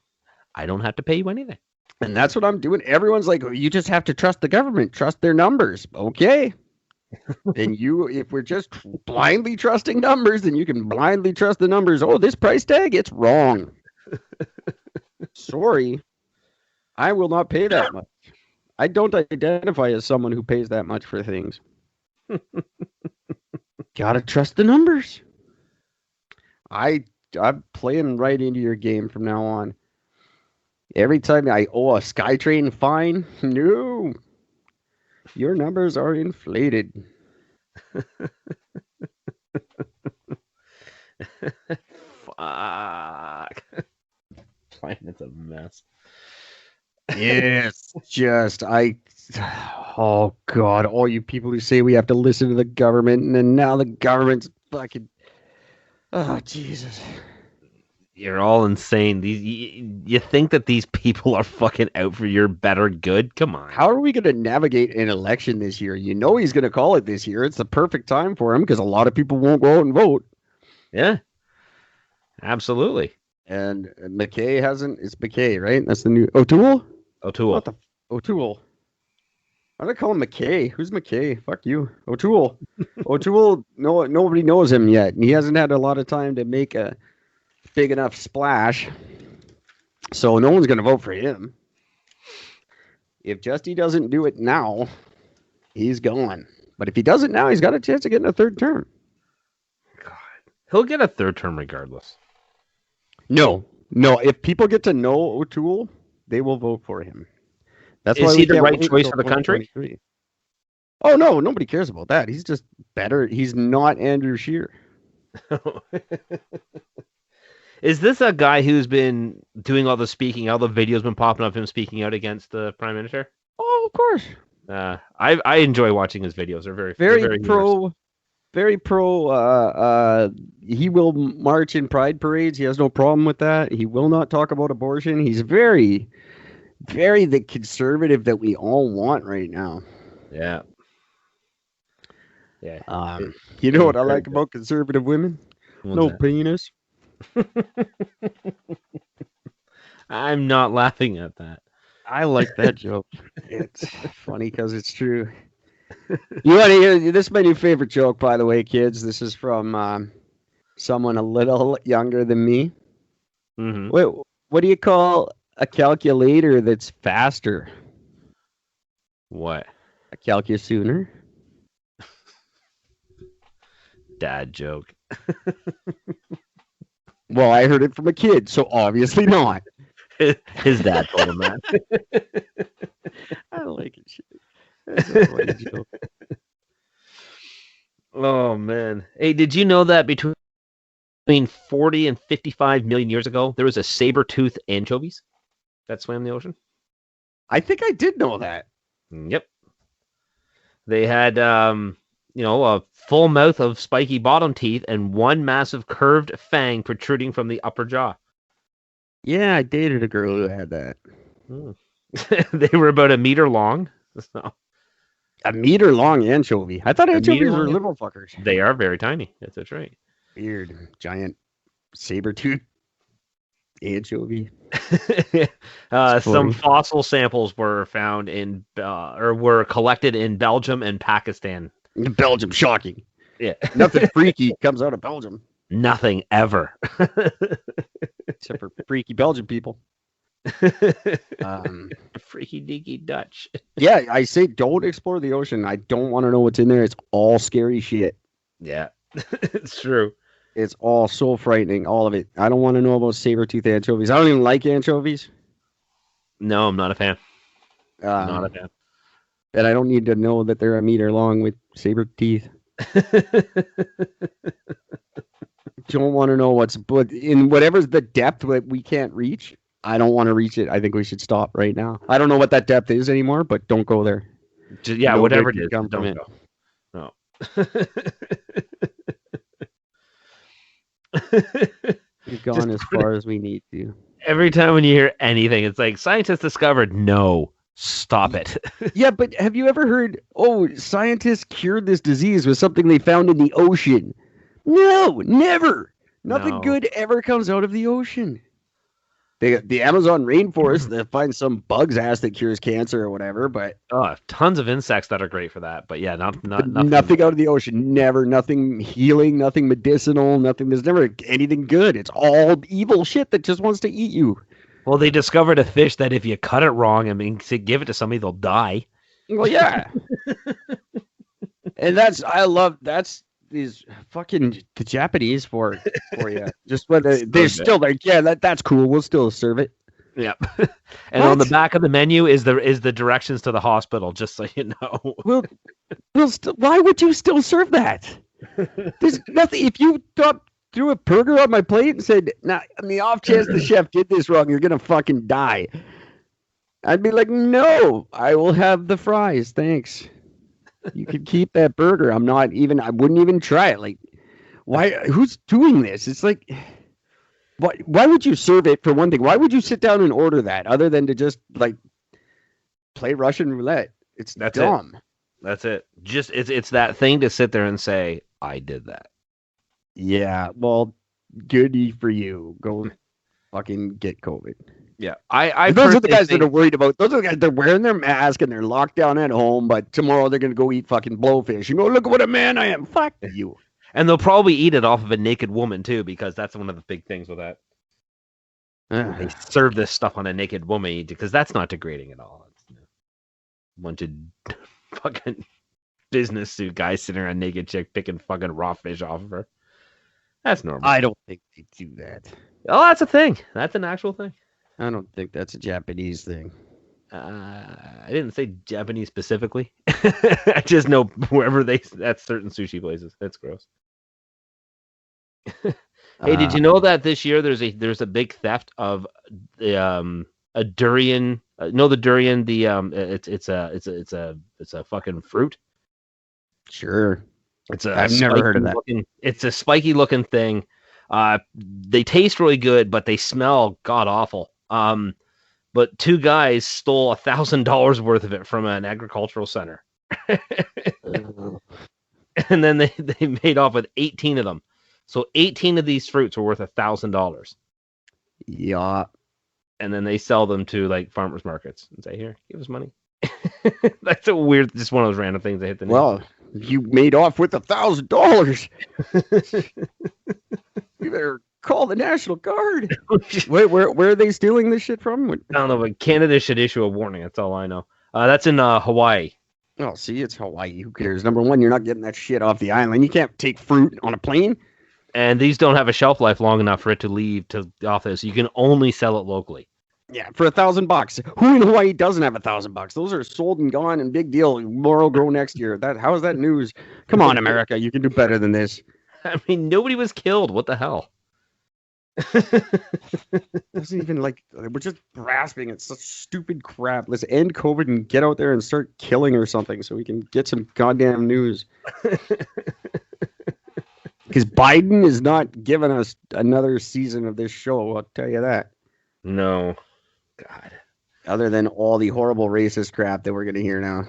I don't have to pay you anything. And that's what I'm doing. Everyone's like, oh, you just have to trust the government, trust their numbers. Okay. Then if we're just blindly trusting numbers, then you can blindly trust the numbers. Oh, this price tag, it's wrong. Sorry. I will not pay that much. I don't identify as someone who pays that much for things. Gotta trust the numbers. I'm playing right into your game from now on. Every time I owe a SkyTrain fine, no. Your numbers are inflated. Fuck. It's a mess. Yes, oh God, all you people who say we have to listen to the government, and then now the government's fucking, oh Jesus. You're all insane. You think that these people are fucking out for your better good? Come on. How are we going to navigate an election this year? You know he's going to call it this year. It's the perfect time for him because a lot of people won't go out and vote. Yeah, absolutely. And McKay hasn't. It's McKay, right? That's the new O'Toole. O'Toole. What the O'Toole? Why do they call him McKay? Who's McKay? Fuck you, O'Toole. O'Toole. No, nobody knows him yet, and he hasn't had a lot of time to make a big enough splash. So no one's going to vote for him. If Justy doesn't do it now, he's gone. But if he does it now, he's got a chance of getting a third term. God, he'll get a third term regardless. No. If people get to know O'Toole, they will vote for him. That's Is why he we the can't right wait choice until for the country? 2023. Oh no, nobody cares about that. He's just better. He's not Andrew Scheer. Is this a guy who's been doing all the speaking? All the videos been popping up of him speaking out against the prime minister? Oh, of course. I enjoy watching his videos. They're very Very pro. humorous. Very pro. He will march in pride parades. He has no problem with that. He will not talk about abortion. He's very, very the conservative that we all want right now. Yeah. Yeah. You know what I like about conservative women? No penis. I'm not laughing at that. I like that joke. It's funny because it's true. You want to hear? This is my new favorite joke, by the way, kids. This is from someone a little younger than me. Mm-hmm. Wait, what do you call a calculator that's faster? What? A calcusooner. Dad joke. Well, I heard it from a kid, so obviously not. His dad told him that. I like it. That's a funny joke. Oh man! Hey, did you know that between 40 and 55 million years ago, there was a saber-toothed anchovies that swam the ocean? I think I did know that. Yep. They had, a full mouth of spiky bottom teeth and one massive curved fang protruding from the upper jaw. Yeah, I dated a girl who had that. They were about 1 meter long. So. 1 meter long anchovy. I thought anchovies were little fuckers. They are very tiny. That's right. Weird. Giant saber-tooth anchovy. Some fossil samples were found were collected in Belgium and Pakistan. Belgium, shocking. Yeah. Nothing freaky comes out of Belgium. Nothing ever. Except for freaky Belgian people. Freaky deaky Dutch. Yeah, I say don't explore the ocean. I don't want to know what's in there. It's all scary shit. Yeah, it's true. It's all so frightening, all of it. I don't want to know about saber-tooth anchovies. I don't even like anchovies. No, I'm not a fan. Not a fan. And I don't need to know that they're 1 meter long with saber teeth. Don't want to know but in whatever's the depth that we can't reach. I don't want to reach it. I think we should stop right now. I don't know what that depth is anymore, but don't go there. Yeah, No whatever good it can is, come from don't it. go. We've gone as far as we need to. Every time when you hear anything, it's like scientists discovered. No, stop it. Yeah, but have you ever heard, oh, scientists cured this disease with something they found in the ocean? No, never. Nothing No. good ever comes out of the ocean. The Amazon rainforest, they'll find some bug's ass that cures cancer or whatever, but Oh, tons of insects that are great for that, but yeah, nothing. nothing out of the ocean. Never. Nothing healing, nothing medicinal, nothing. There's never anything good. It's all evil shit that just wants to eat you. Well, they discovered a fish that if you cut it wrong, I mean, give it to somebody, they'll die. Well, yeah. And that's these fucking the Japanese for you. Just whether they're still like, yeah, that's cool. We'll still serve it. Yeah. And on the back of the menu is the directions to the hospital, just so you know. Why would you still serve that? There's nothing. If you threw a burger on my plate and said, "Now, on the off chance the chef did this wrong, you're gonna fucking die," I'd be like, "No, I will have the fries, thanks. You can keep that burger. I wouldn't even try it. Like, why? Who's doing this? It's like, why would you serve it for one thing? Why would you sit down and order that other than to just like play Russian roulette? That's dumb. That's it. Just it's that thing to sit there and say, I did that. Yeah, well, goody for you. Go fucking get COVID. Yeah, I those are the guys that are worried about. Those are the guys that are wearing their mask and they're locked down at home. But tomorrow they're gonna go eat fucking blowfish. You know, look what a man I am. Fuck you. And they'll probably eat it off of a naked woman too, because that's one of the big things with that. They serve this stuff on a naked woman because that's not degrading at all. It's, a bunch of fucking business suit guys sitting around a naked chick picking fucking raw fish off of her. That's normal. I don't think they do that. Oh, that's a thing. That's an actual thing. I don't think that's a Japanese thing. I didn't say Japanese specifically. I just know wherever that's certain sushi places. That's gross. Hey, did you know that this year there's a big theft of the a durian? The durian. It's a fucking fruit. Sure. I've never heard of that. It's a spiky looking thing. They taste really good, but they smell god awful. But two guys stole $1,000 worth of it from an agricultural center, and then they made off with 18 of them. So 18 of these fruits were worth $1,000. Yeah, and then they sell them to like farmers markets and say, "Here, give us money." That's a weird, just one of those random things they hit the. Well, you made off with $1,000. You better call the National Guard. Wait, where are they stealing this shit from? I don't know, but Canada should issue a warning. That's all I know. That's in Hawaii. Oh, see, it's Hawaii. Who cares? Number one, you're not getting that shit off the island. You can't take fruit on a plane. And these don't have a shelf life long enough for it to leave off this. You can only sell it locally. Yeah, for $1,000. Who in Hawaii doesn't have $1,000? Those are sold and gone and big deal. More will grow next year. How is that news? Come on, America. You can do better than this. I mean, nobody was killed. What the hell? It's even like we're just grasping at such stupid crap. Let's end COVID and get out there and start killing or something so we can get some goddamn news. Because Biden is not giving us another season of this show, I'll tell you that. No. God. Other than all the horrible racist crap that we're going to hear now.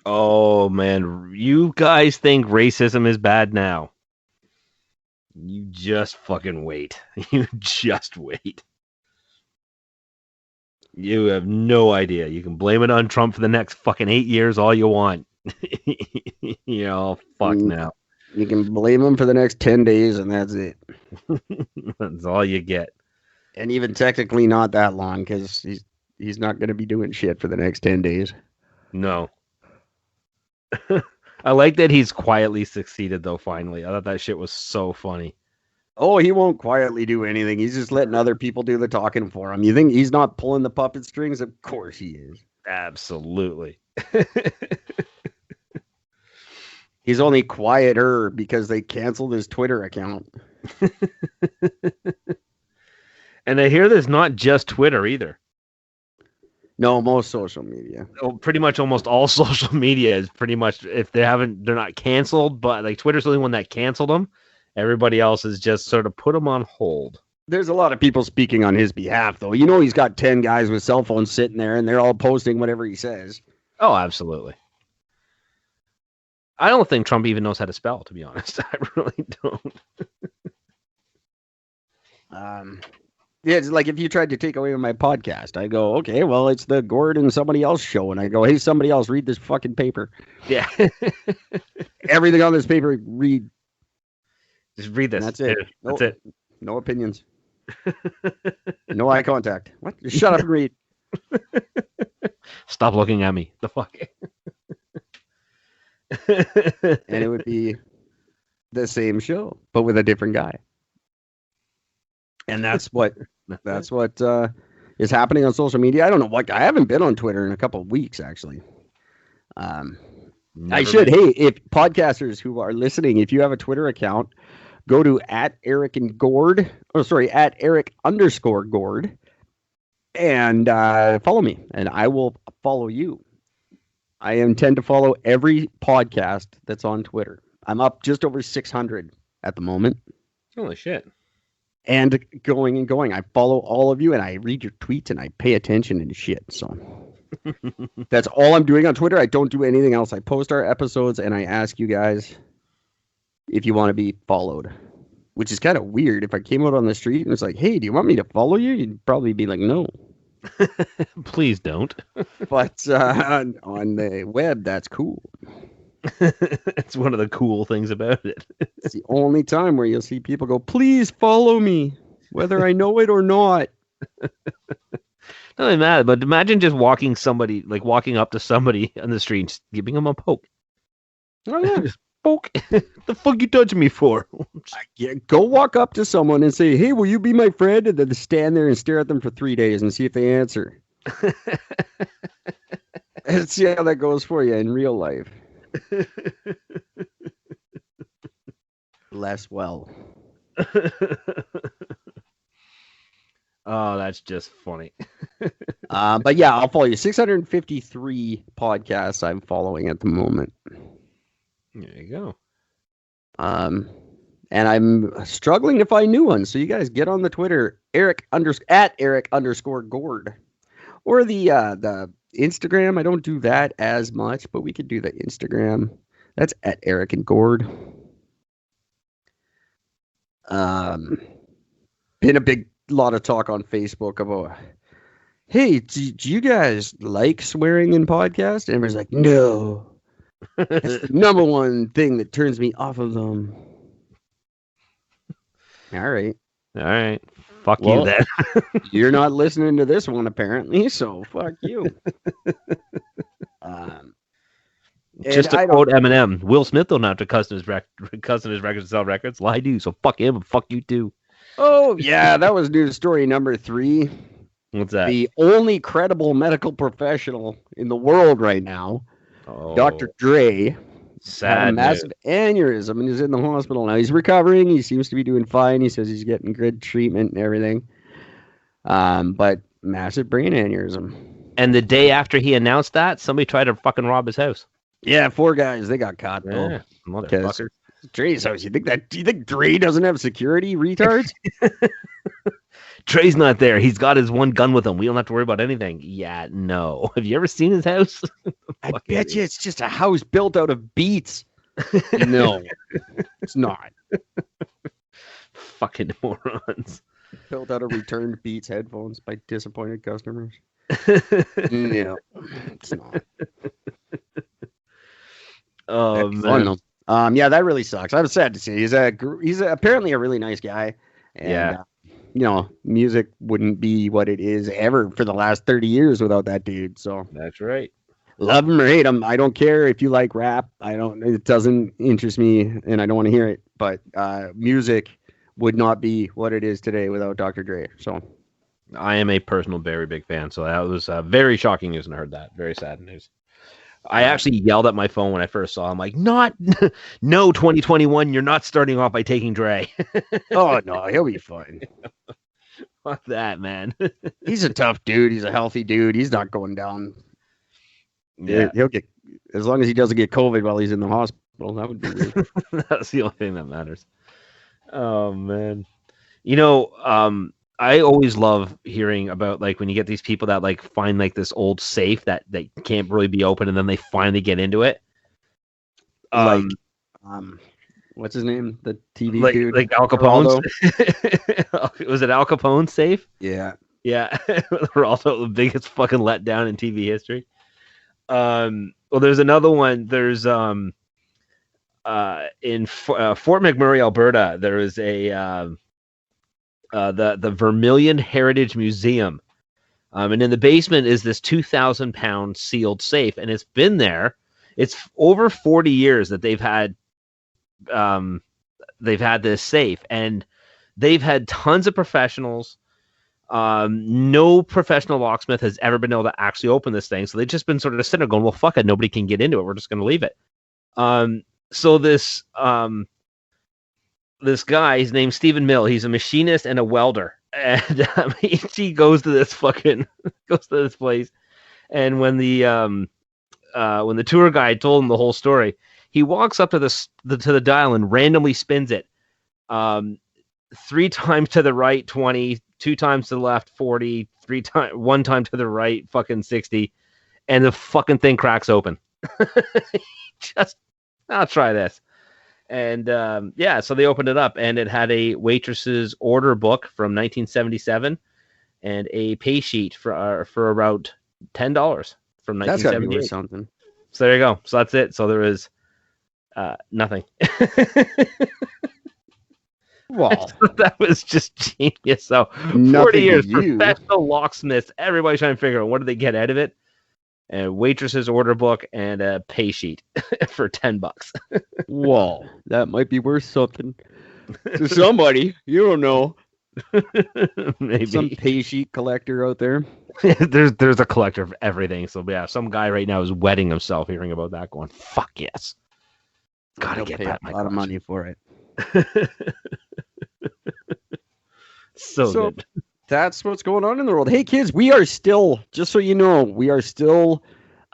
Oh, man. You guys think racism is bad now. You just fucking wait. You just wait. You have no idea. You can blame it on Trump for the next fucking 8 years all you want. You know, fuck now. You can blame him for the next 10 days and that's it. That's all you get. And even technically not that long because he's not going to be doing shit for the next 10 days. No. I like that he's quietly succeeded, though, finally. I thought that shit was so funny. Oh, he won't quietly do anything. He's just letting other people do the talking for him. You think he's not pulling the puppet strings? Of course he is. Absolutely. He's only quieter because they canceled his Twitter account. And I hear there's not just Twitter either. No, most social media. Pretty much almost all social media is pretty much, if they're not canceled, but like Twitter's the only one that canceled them. Everybody else has just sort of put them on hold. There's a lot of people speaking on his behalf, though. You know, he's got 10 guys with cell phones sitting there, and they're all posting whatever he says. Oh, absolutely. I don't think Trump even knows how to spell, to be honest. I really don't. Yeah, it's like if you tried to take away my podcast, I go, okay, well, it's the Gord and somebody else show, and I go, hey, somebody else, read this fucking paper. Yeah. Everything on this paper, read. Just read this. And that's it. That's it. No opinions. No eye contact. What? Just shut up and read. Stop looking at me. The fuck? And it would be the same show, but with a different guy. And that's what is happening on social media. I don't know what. I haven't been on Twitter in a couple of weeks, actually. I should. Hey, if podcasters who are listening, if you have a Twitter account, go to @Eric_Gord, @Eric_Gord, and follow me, and I will follow you. I intend to follow every podcast that's on Twitter. I'm up just over 600 at the moment. Holy shit. And going and going. I follow all of you, and I read your tweets, and I pay attention and shit. So that's all I'm doing on Twitter. I don't do anything else. I post our episodes, and I ask you guys if you want to be followed, which is kind of weird. If I came out on the street and was like, hey, do you want me to follow you? You'd probably be like, no. Please don't. But on the web, that's cool. It's one of the cool things about it. It's the only time where you'll see people go, please follow me, whether I know it or not. Not really mad, but imagine just walking up to somebody on the street, and giving them a poke. Oh, yeah. Just poke. The fuck you touching me for? Go walk up to someone and say, hey, will you be my friend? And then stand there and stare at them for 3 days and see if they answer. And see how that goes for you in real life. Less well. Oh, that's just funny. But yeah, I'll follow you. 653 podcasts I'm following at the moment. There you go. And I'm struggling to find new ones. So you guys get on the Twitter, @Eric_Gord, or the Instagram. I don't do that as much, but we could do the Instagram. That's @Eric_Gord. Been a big lot of talk on Facebook about, hey, do you guys like swearing in podcasts? And everybody's like, no. It's the number one thing that turns me off of them. All right. Fuck you then. You're not listening to this one, apparently, so fuck you. Just to quote Eminem, Will Smith don't have to custom his records to sell records. Well, I do, so fuck him and fuck you too. Oh, yeah, that was news story number 3. What's that? The only credible medical professional in the world right now, Dr. Dre, had a massive aneurysm and is in the hospital now. He's recovering. He seems to be doing fine. He says he's getting good treatment and everything. But massive brain aneurysm. And the day after he announced that, somebody tried to fucking rob his house. Yeah, 4 guys. They got caught, though. Yeah, motherfucker. Dre's house. Do you think Dre doesn't have security, retards? Dre's not there. He's got his one gun with him. We don't have to worry about anything. Yeah, no. Have you ever seen his house? I bet you it's just a house built out of beats. No, it's not. Fucking morons. Built out of returned Beats headphones by disappointed customers. No, it's not. Oh, man. Yeah, that really sucks. I'm sad to see. He's apparently a really nice guy. And, yeah. Music wouldn't be what it is ever for the last 30 years without that dude. So that's right. Love him or hate him. I don't care if you like rap. It doesn't interest me and I don't want to hear it. But music would not be what it is today without Dr. Dre. So I am a personal very big fan. So that was very shocking news and I heard that. Very sad news. I actually yelled at my phone when I first saw him, like, no, 2021, you're not starting off by taking Dre. Oh, no, he'll be fine. Fuck that, man. He's a tough dude. He's a healthy dude. He's not going down. Yeah, He'll get, as long as he doesn't get COVID while he's in the hospital. That would be weird. that's the only thing that matters. Oh man, you know, I always love hearing about like when you get these people that like find like this old safe that can't really be open, and then they finally get into it. Like, what's his name? The TV dude, like Al Capone's. Was it Al Capone's safe? Yeah. Yeah, Geraldo, the biggest fucking letdown in TV history. Well, there's another one. There's in Fort McMurray, Alberta. There is a the Vermilion Heritage Museum, and in the basement is this 2,000-pound sealed safe, and it's been there. It's over 40 years that they've had this safe, and they've had tons of professionals. No professional locksmith has ever been able to actually open this thing, so they've just been sort of sitting there going, well, fuck it, nobody can get into it, we're just going to leave it. So this guy, his name's Stephen Mill, he's a machinist and a welder, and he goes to this place, and when the tour guide told him the whole story, he walks up to the dial and randomly spins it 3 times to the right 20, 2 times to the left 40, 1 time to the right fucking 60, and the fucking thing cracks open. Just, I'll try this. And yeah, so they opened it up, and it had a waitress's order book from 1977 and a pay sheet for about $10 from 1978. That's gotta be worth something. So there you go. So that's it. So there is nothing. Wow, that was just genius. So 40 years, professional locksmiths, everybody trying to figure out what did they get out of it. And waitress's order book and a pay sheet for $10. Whoa, that might be worth something to somebody. You don't know. Maybe some pay sheet collector out there. there's a collector of everything. So yeah, some guy right now is wetting himself hearing about that, going, "Fuck yes, gotta get that." A lot of money for it. so good. That's what's going on in the world. Hey, kids, we are still, just so you know, we are still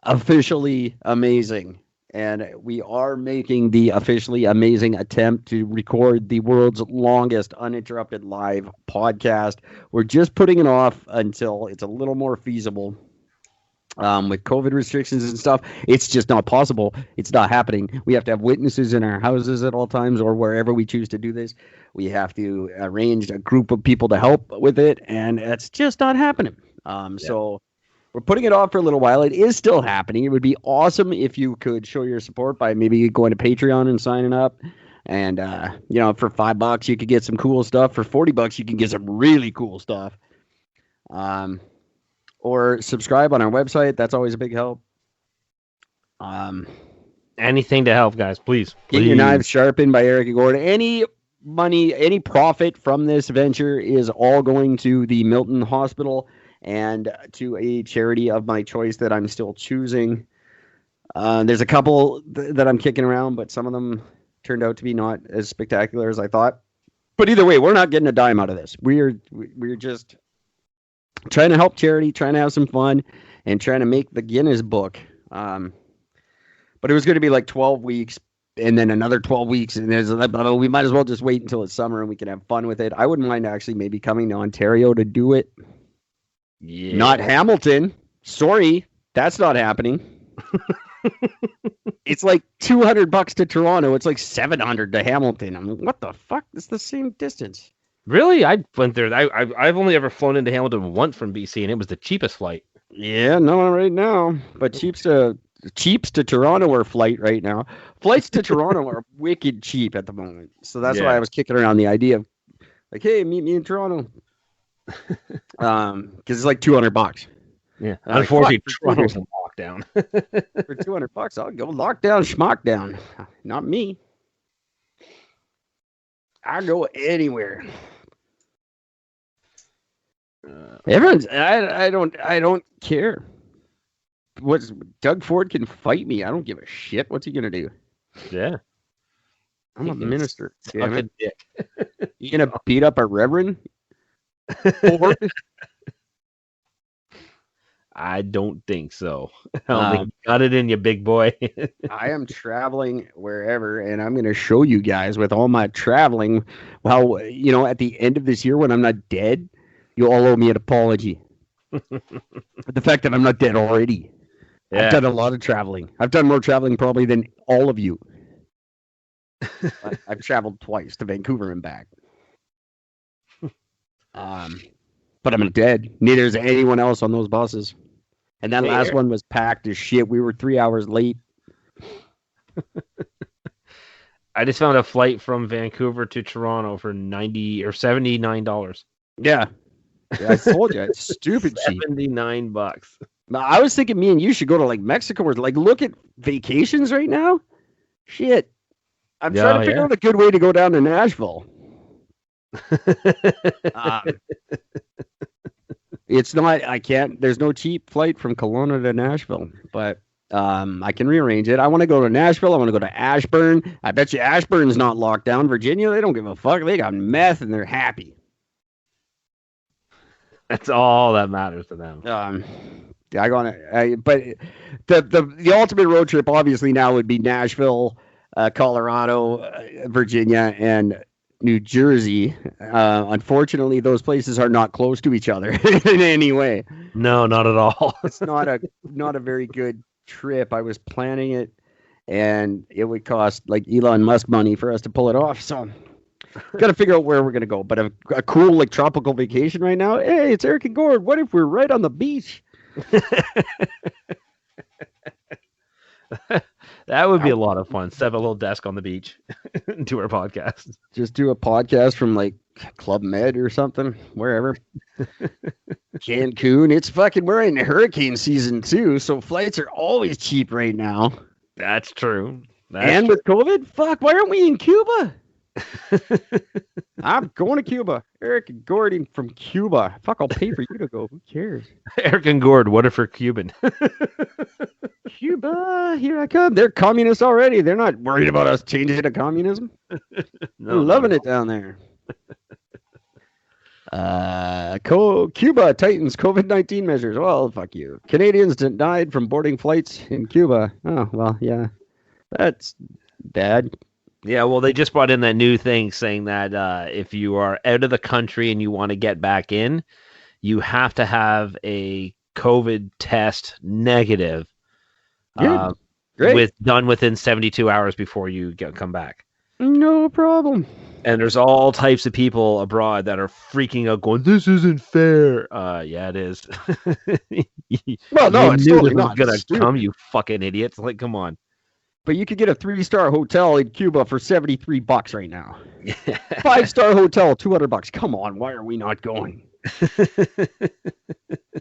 officially amazing. And we are making the officially amazing attempt to record the world's longest uninterrupted live podcast. We're just putting it off until it's a little more feasible. With COVID restrictions and stuff, it's just not possible. It's not happening. We have to have witnesses in our houses at all times or wherever we choose to do this. We have to arrange a group of people to help with it, and it's just not happening. So we're putting it off for a little while. It is still happening. It would be awesome if you could show your support by maybe going to Patreon and signing up. And, for $5, you could get some cool stuff. For $40, you can get some really cool stuff. Or subscribe on our website. That's always a big help. Anything to help, guys, please. Get your knives sharpened by Eric and Gord. Any money, any profit from this venture is all going to the Milton Hospital and to a charity of my choice that I'm still choosing. There's a couple that I'm kicking around, but some of them turned out to be not as spectacular as I thought. But either way, we're not getting a dime out of this. We're just trying to help charity, trying to have some fun, and trying to make the Guinness book. But it was going to be like 12 weeks and then another 12 weeks. And we might as well just wait until it's summer and we can have fun with it. I wouldn't mind actually maybe coming to Ontario to do it. Yeah. Not Hamilton. Sorry, that's not happening. It's like $200 to Toronto. It's like $700 to Hamilton. I'm like, what the fuck? It's the same distance. Really? I went there. I've only ever flown into Hamilton once from BC, and it was the cheapest flight. Yeah, no, right now. But cheaps to Toronto are flight right now. Flights to Toronto are wicked cheap at the moment. So that's why I was kicking around the idea of like, hey, meet me in Toronto. Because it's like $200. Yeah. Unfortunately, Toronto's in lockdown. For $200, I'll go lockdown, schmockdown. Not me. I go anywhere. Everyone's. I don't care. What's Doug Ford can fight me? I don't give a shit. What's he gonna do? Yeah, I'm a minister. Damn it. You gonna beat up a reverend? Or I don't think so. I don't think you got it in you, big boy. I am traveling wherever, and I'm going to show you guys with all my traveling. Well, at the end of this year, when I'm not dead, you all owe me an apology. The fact that I'm not dead already. Yeah. I've done a lot of traveling. I've done more traveling probably than all of you. I've traveled twice to Vancouver and back. But I'm not dead. Neither is anyone else on those buses. And that last one was packed as shit. We were 3 hours late. I just found a flight from Vancouver to Toronto for $90 or $79. Yeah. I told you, it's stupid cheap. $79. I was thinking me and you should go to like Mexico or like look at vacations right now. Shit. I'm trying to figure out a good way to go down to Nashville. It's not, I can't, there's no cheap flight from Kelowna to Nashville, but I can rearrange it. I want to go to Nashville. I want to go to Ashburn. I bet you Ashburn's not locked down. Virginia, they don't give a fuck. They got meth and they're happy. That's all that matters to them. But the ultimate road trip obviously now would be Nashville, Colorado, Virginia, and New Jersey. Unfortunately, those places are not close to each other in any way. No, not at all. It's not a very good trip. I was planning it, and it would cost like Elon Musk money for us to pull it off. So, got to figure out where we're gonna go. But a cool like tropical vacation right now. Hey, it's Eric and Gord. What if we're right on the beach? That would be a lot of fun. Set up a little desk on the beach and do our podcast. Just do a podcast from like Club Med or something, wherever. Cancun. It's fucking, we're in hurricane season too, so flights are always cheap right now. That's true. With COVID, fuck, why aren't we in Cuba? I'm going to Cuba. Eric and Gordon from Cuba. Fuck, I'll pay for you to go. Who cares? Eric and Gord, what if we're Cuban? Cuba, here I come. They're communists already. They're not worried about us changing to communism. They're loving it down there. Cuba tightens COVID-19 measures. Well, fuck you. Canadians died from boarding flights in Cuba. Oh, well, yeah. That's bad. Yeah, well, they just brought in that new thing saying that if you are out of the country and you want to get back in, you have to have a COVID test negative. Great. Done within 72 hours before you come back. No problem. And there's all types of people abroad that are freaking out going, this isn't fair. Yeah, it is. Well, no, it's totally not not. going to come, you fucking idiots. Like, come on. But you could get a 3-star hotel in Cuba for $73 right now. 5-star hotel, $200. Come on, why are we not going?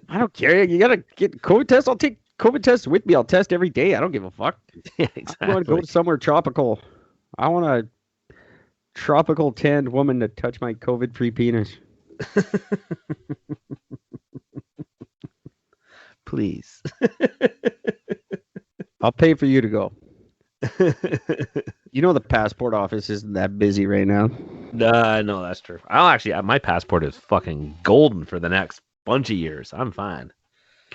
I don't care. You gotta get COVID tests. I'll take COVID tests with me. I'll test every day. I don't give a fuck. Yeah, exactly. I want to go somewhere tropical. I want a tropical tanned woman to touch my COVID-free penis. Please. I'll pay for you to go. You know the passport office isn't that busy right now. No, that's true. My passport is fucking golden for the next bunch of years. I'm fine.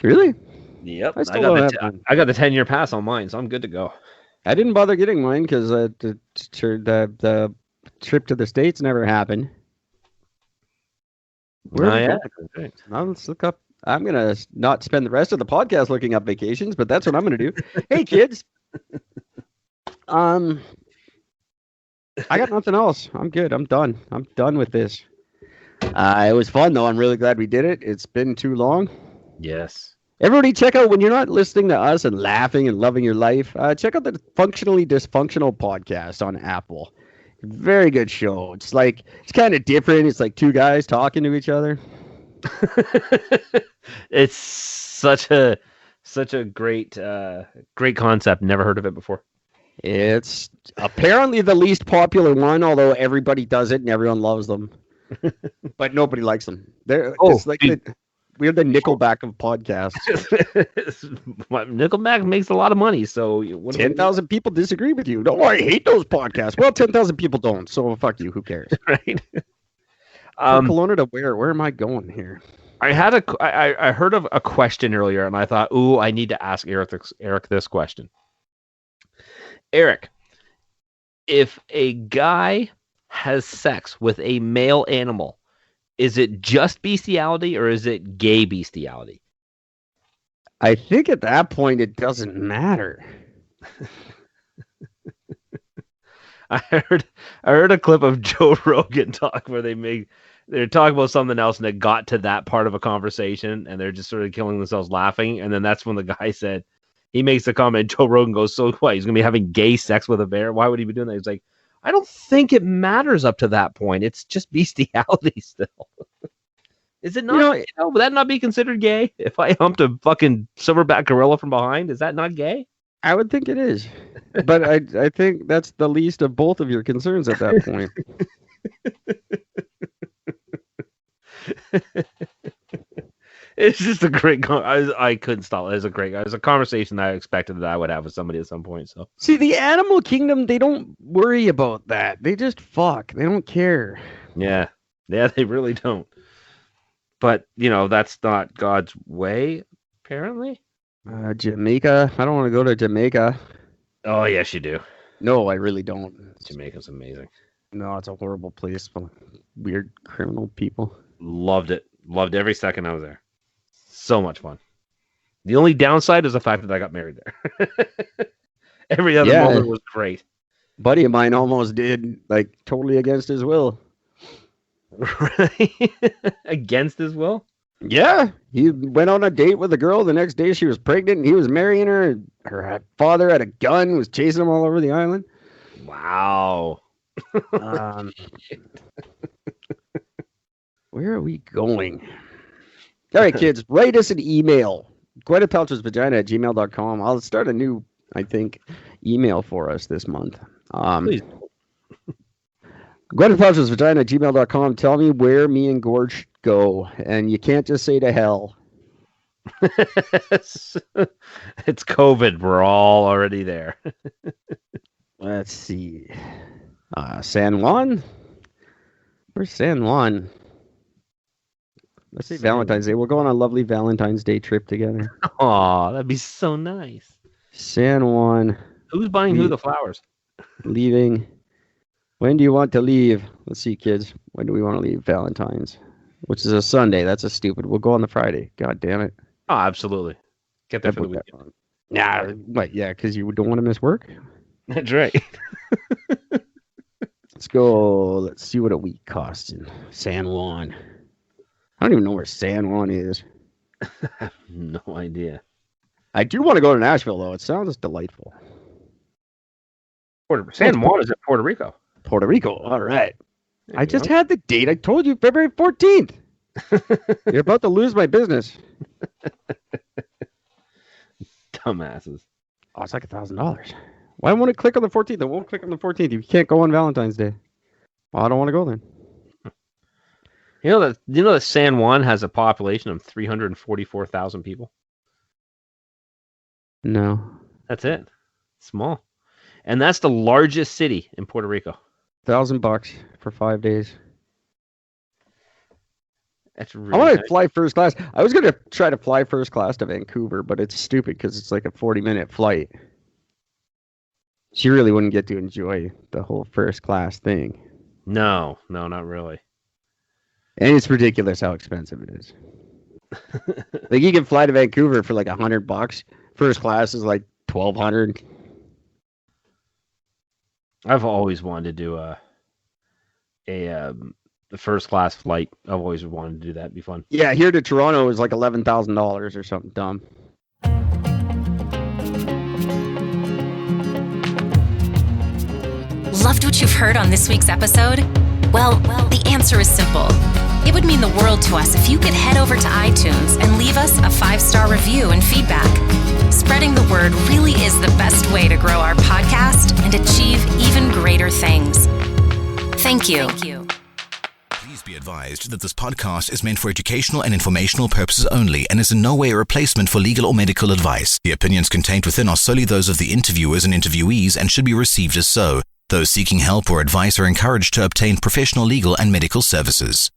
Really? Yep. I still don't have mine. I got the 10-year pass on mine, so I'm good to go. I didn't bother getting mine because the trip to the States never happened. Let's look up. I'm going to not spend the rest of the podcast looking up vacations, but that's what I'm going to do. Hey, kids. I got nothing else. I'm good. I'm done. I'm done with this. It was fun, though. I'm really glad we did it. It's been too long. Yes. Everybody check out, when you're not listening to us and laughing and loving your life, check out the Functionally Dysfunctional podcast on Apple. Very good show. It's kind of different. It's like two guys talking to each other. It's such a great concept. Never heard of it before. It's apparently the least popular one, although everybody does it and everyone loves them. But nobody likes them. It's like we're the Nickelback of podcasts. Nickelback makes a lot of money, so 10,000 people disagree with you. No, I hate those podcasts. Well, 10,000 people don't, so fuck you. Who cares? Right. From Kelowna to where? Where am I going here? I heard of a question earlier, and I thought, ooh, I need to ask Eric this question. Eric, if a guy has sex with a male animal, is it just bestiality or is it gay bestiality? I think at that point it doesn't matter. I heard a clip of Joe Rogan talk where they're talking about something else and it got to that part of a conversation and they're just sort of killing themselves laughing. And then that's when the guy said, he makes the comment, Joe Rogan goes, so what, he's going to be having gay sex with a bear? Why would he be doing that? He's like, I don't think it matters up to that point. It's just bestiality still. Is it not? Would that not be considered gay? If I humped a fucking silverback gorilla from behind, is that not gay? I would think it is. But I think that's the least of both of your concerns at that point. It's just a great. I couldn't stop. It was a conversation that I expected that I would have with somebody at some point. So see, the animal kingdom, they don't worry about that. They just fuck. They don't care. Yeah, they really don't. But that's not God's way, apparently. Jamaica. I don't want to go to Jamaica. Oh yes, you do. No, I really don't. Jamaica's amazing. No, it's a horrible place full of weird criminal people. Loved it. Loved every second I was there. So much fun. The only downside is the fact that I got married there. Every other moment was great. Buddy of mine almost did, like, totally against his will. Right? Against his will? Yeah. He went on a date with a girl. The next day she was pregnant and he was marrying her. Her father had a gun, was chasing him all over the island. Wow. Where are we going? All right, kids, write us an email. GwynethPaltrowsVagina@gmail.com. I'll start a new, I think, email for us this month. Please. GwynethPaltrowsVagina@gmail.com. Tell me where me and Gord should go. And you can't just say to hell. It's COVID. We're all already there. Let's see. San Juan? Where's San Juan? Let's say Valentine's Day. We'll go on a lovely Valentine's Day trip together. Aw, that'd be so nice. San Juan. Who's buying who the flowers? Leaving. When do you want to leave? Let's see, kids. When do we want to leave? Valentine's. Which is a Sunday. That's a stupid. We'll go on the Friday. God damn it. Oh, absolutely. Get there for the weekend. Nah, what? Yeah, because you don't want to miss work? That's right. Let's go. Let's see what a week costs in San Juan. I don't even know where San Juan is. I have no idea. I do want to go to Nashville, though. It sounds delightful. San Juan is in Puerto Rico. Puerto Rico. All right. I just had the date. I told you February 14th. You're about to lose my business. Dumbasses. Oh, it's like $1,000. Why won't it click on the 14th? It won't click on the 14th. You can't go on Valentine's Day. Well, I don't want to go then. You know that San Juan has a population of 344,000 people? No. That's it. Small. And that's the largest city in Puerto Rico. $1,000 for 5 days. That's really I want to nice. fly first class. I was going to try to fly first class to Vancouver, but it's stupid because it's like a 40-minute flight. She really wouldn't get to enjoy the whole first class thing. No, not really. And it's ridiculous how expensive it is. Like you can fly to Vancouver for like $100. First class is like $1,200. I've always wanted to do the first class flight. I've always wanted to do that. It'd be fun. Yeah, here to Toronto is like $11,000 or something dumb. Loved what you've heard on this week's episode? Well, the answer is simple. It would mean the world to us if you could head over to iTunes and leave us a 5-star review and feedback. Spreading the word really is the best way to grow our podcast and achieve even greater things. Thank you. Please be advised that this podcast is meant for educational and informational purposes only and is in no way a replacement for legal or medical advice. The opinions contained within are solely those of the interviewers and interviewees and should be received as so. Those seeking help or advice are encouraged to obtain professional legal and medical services.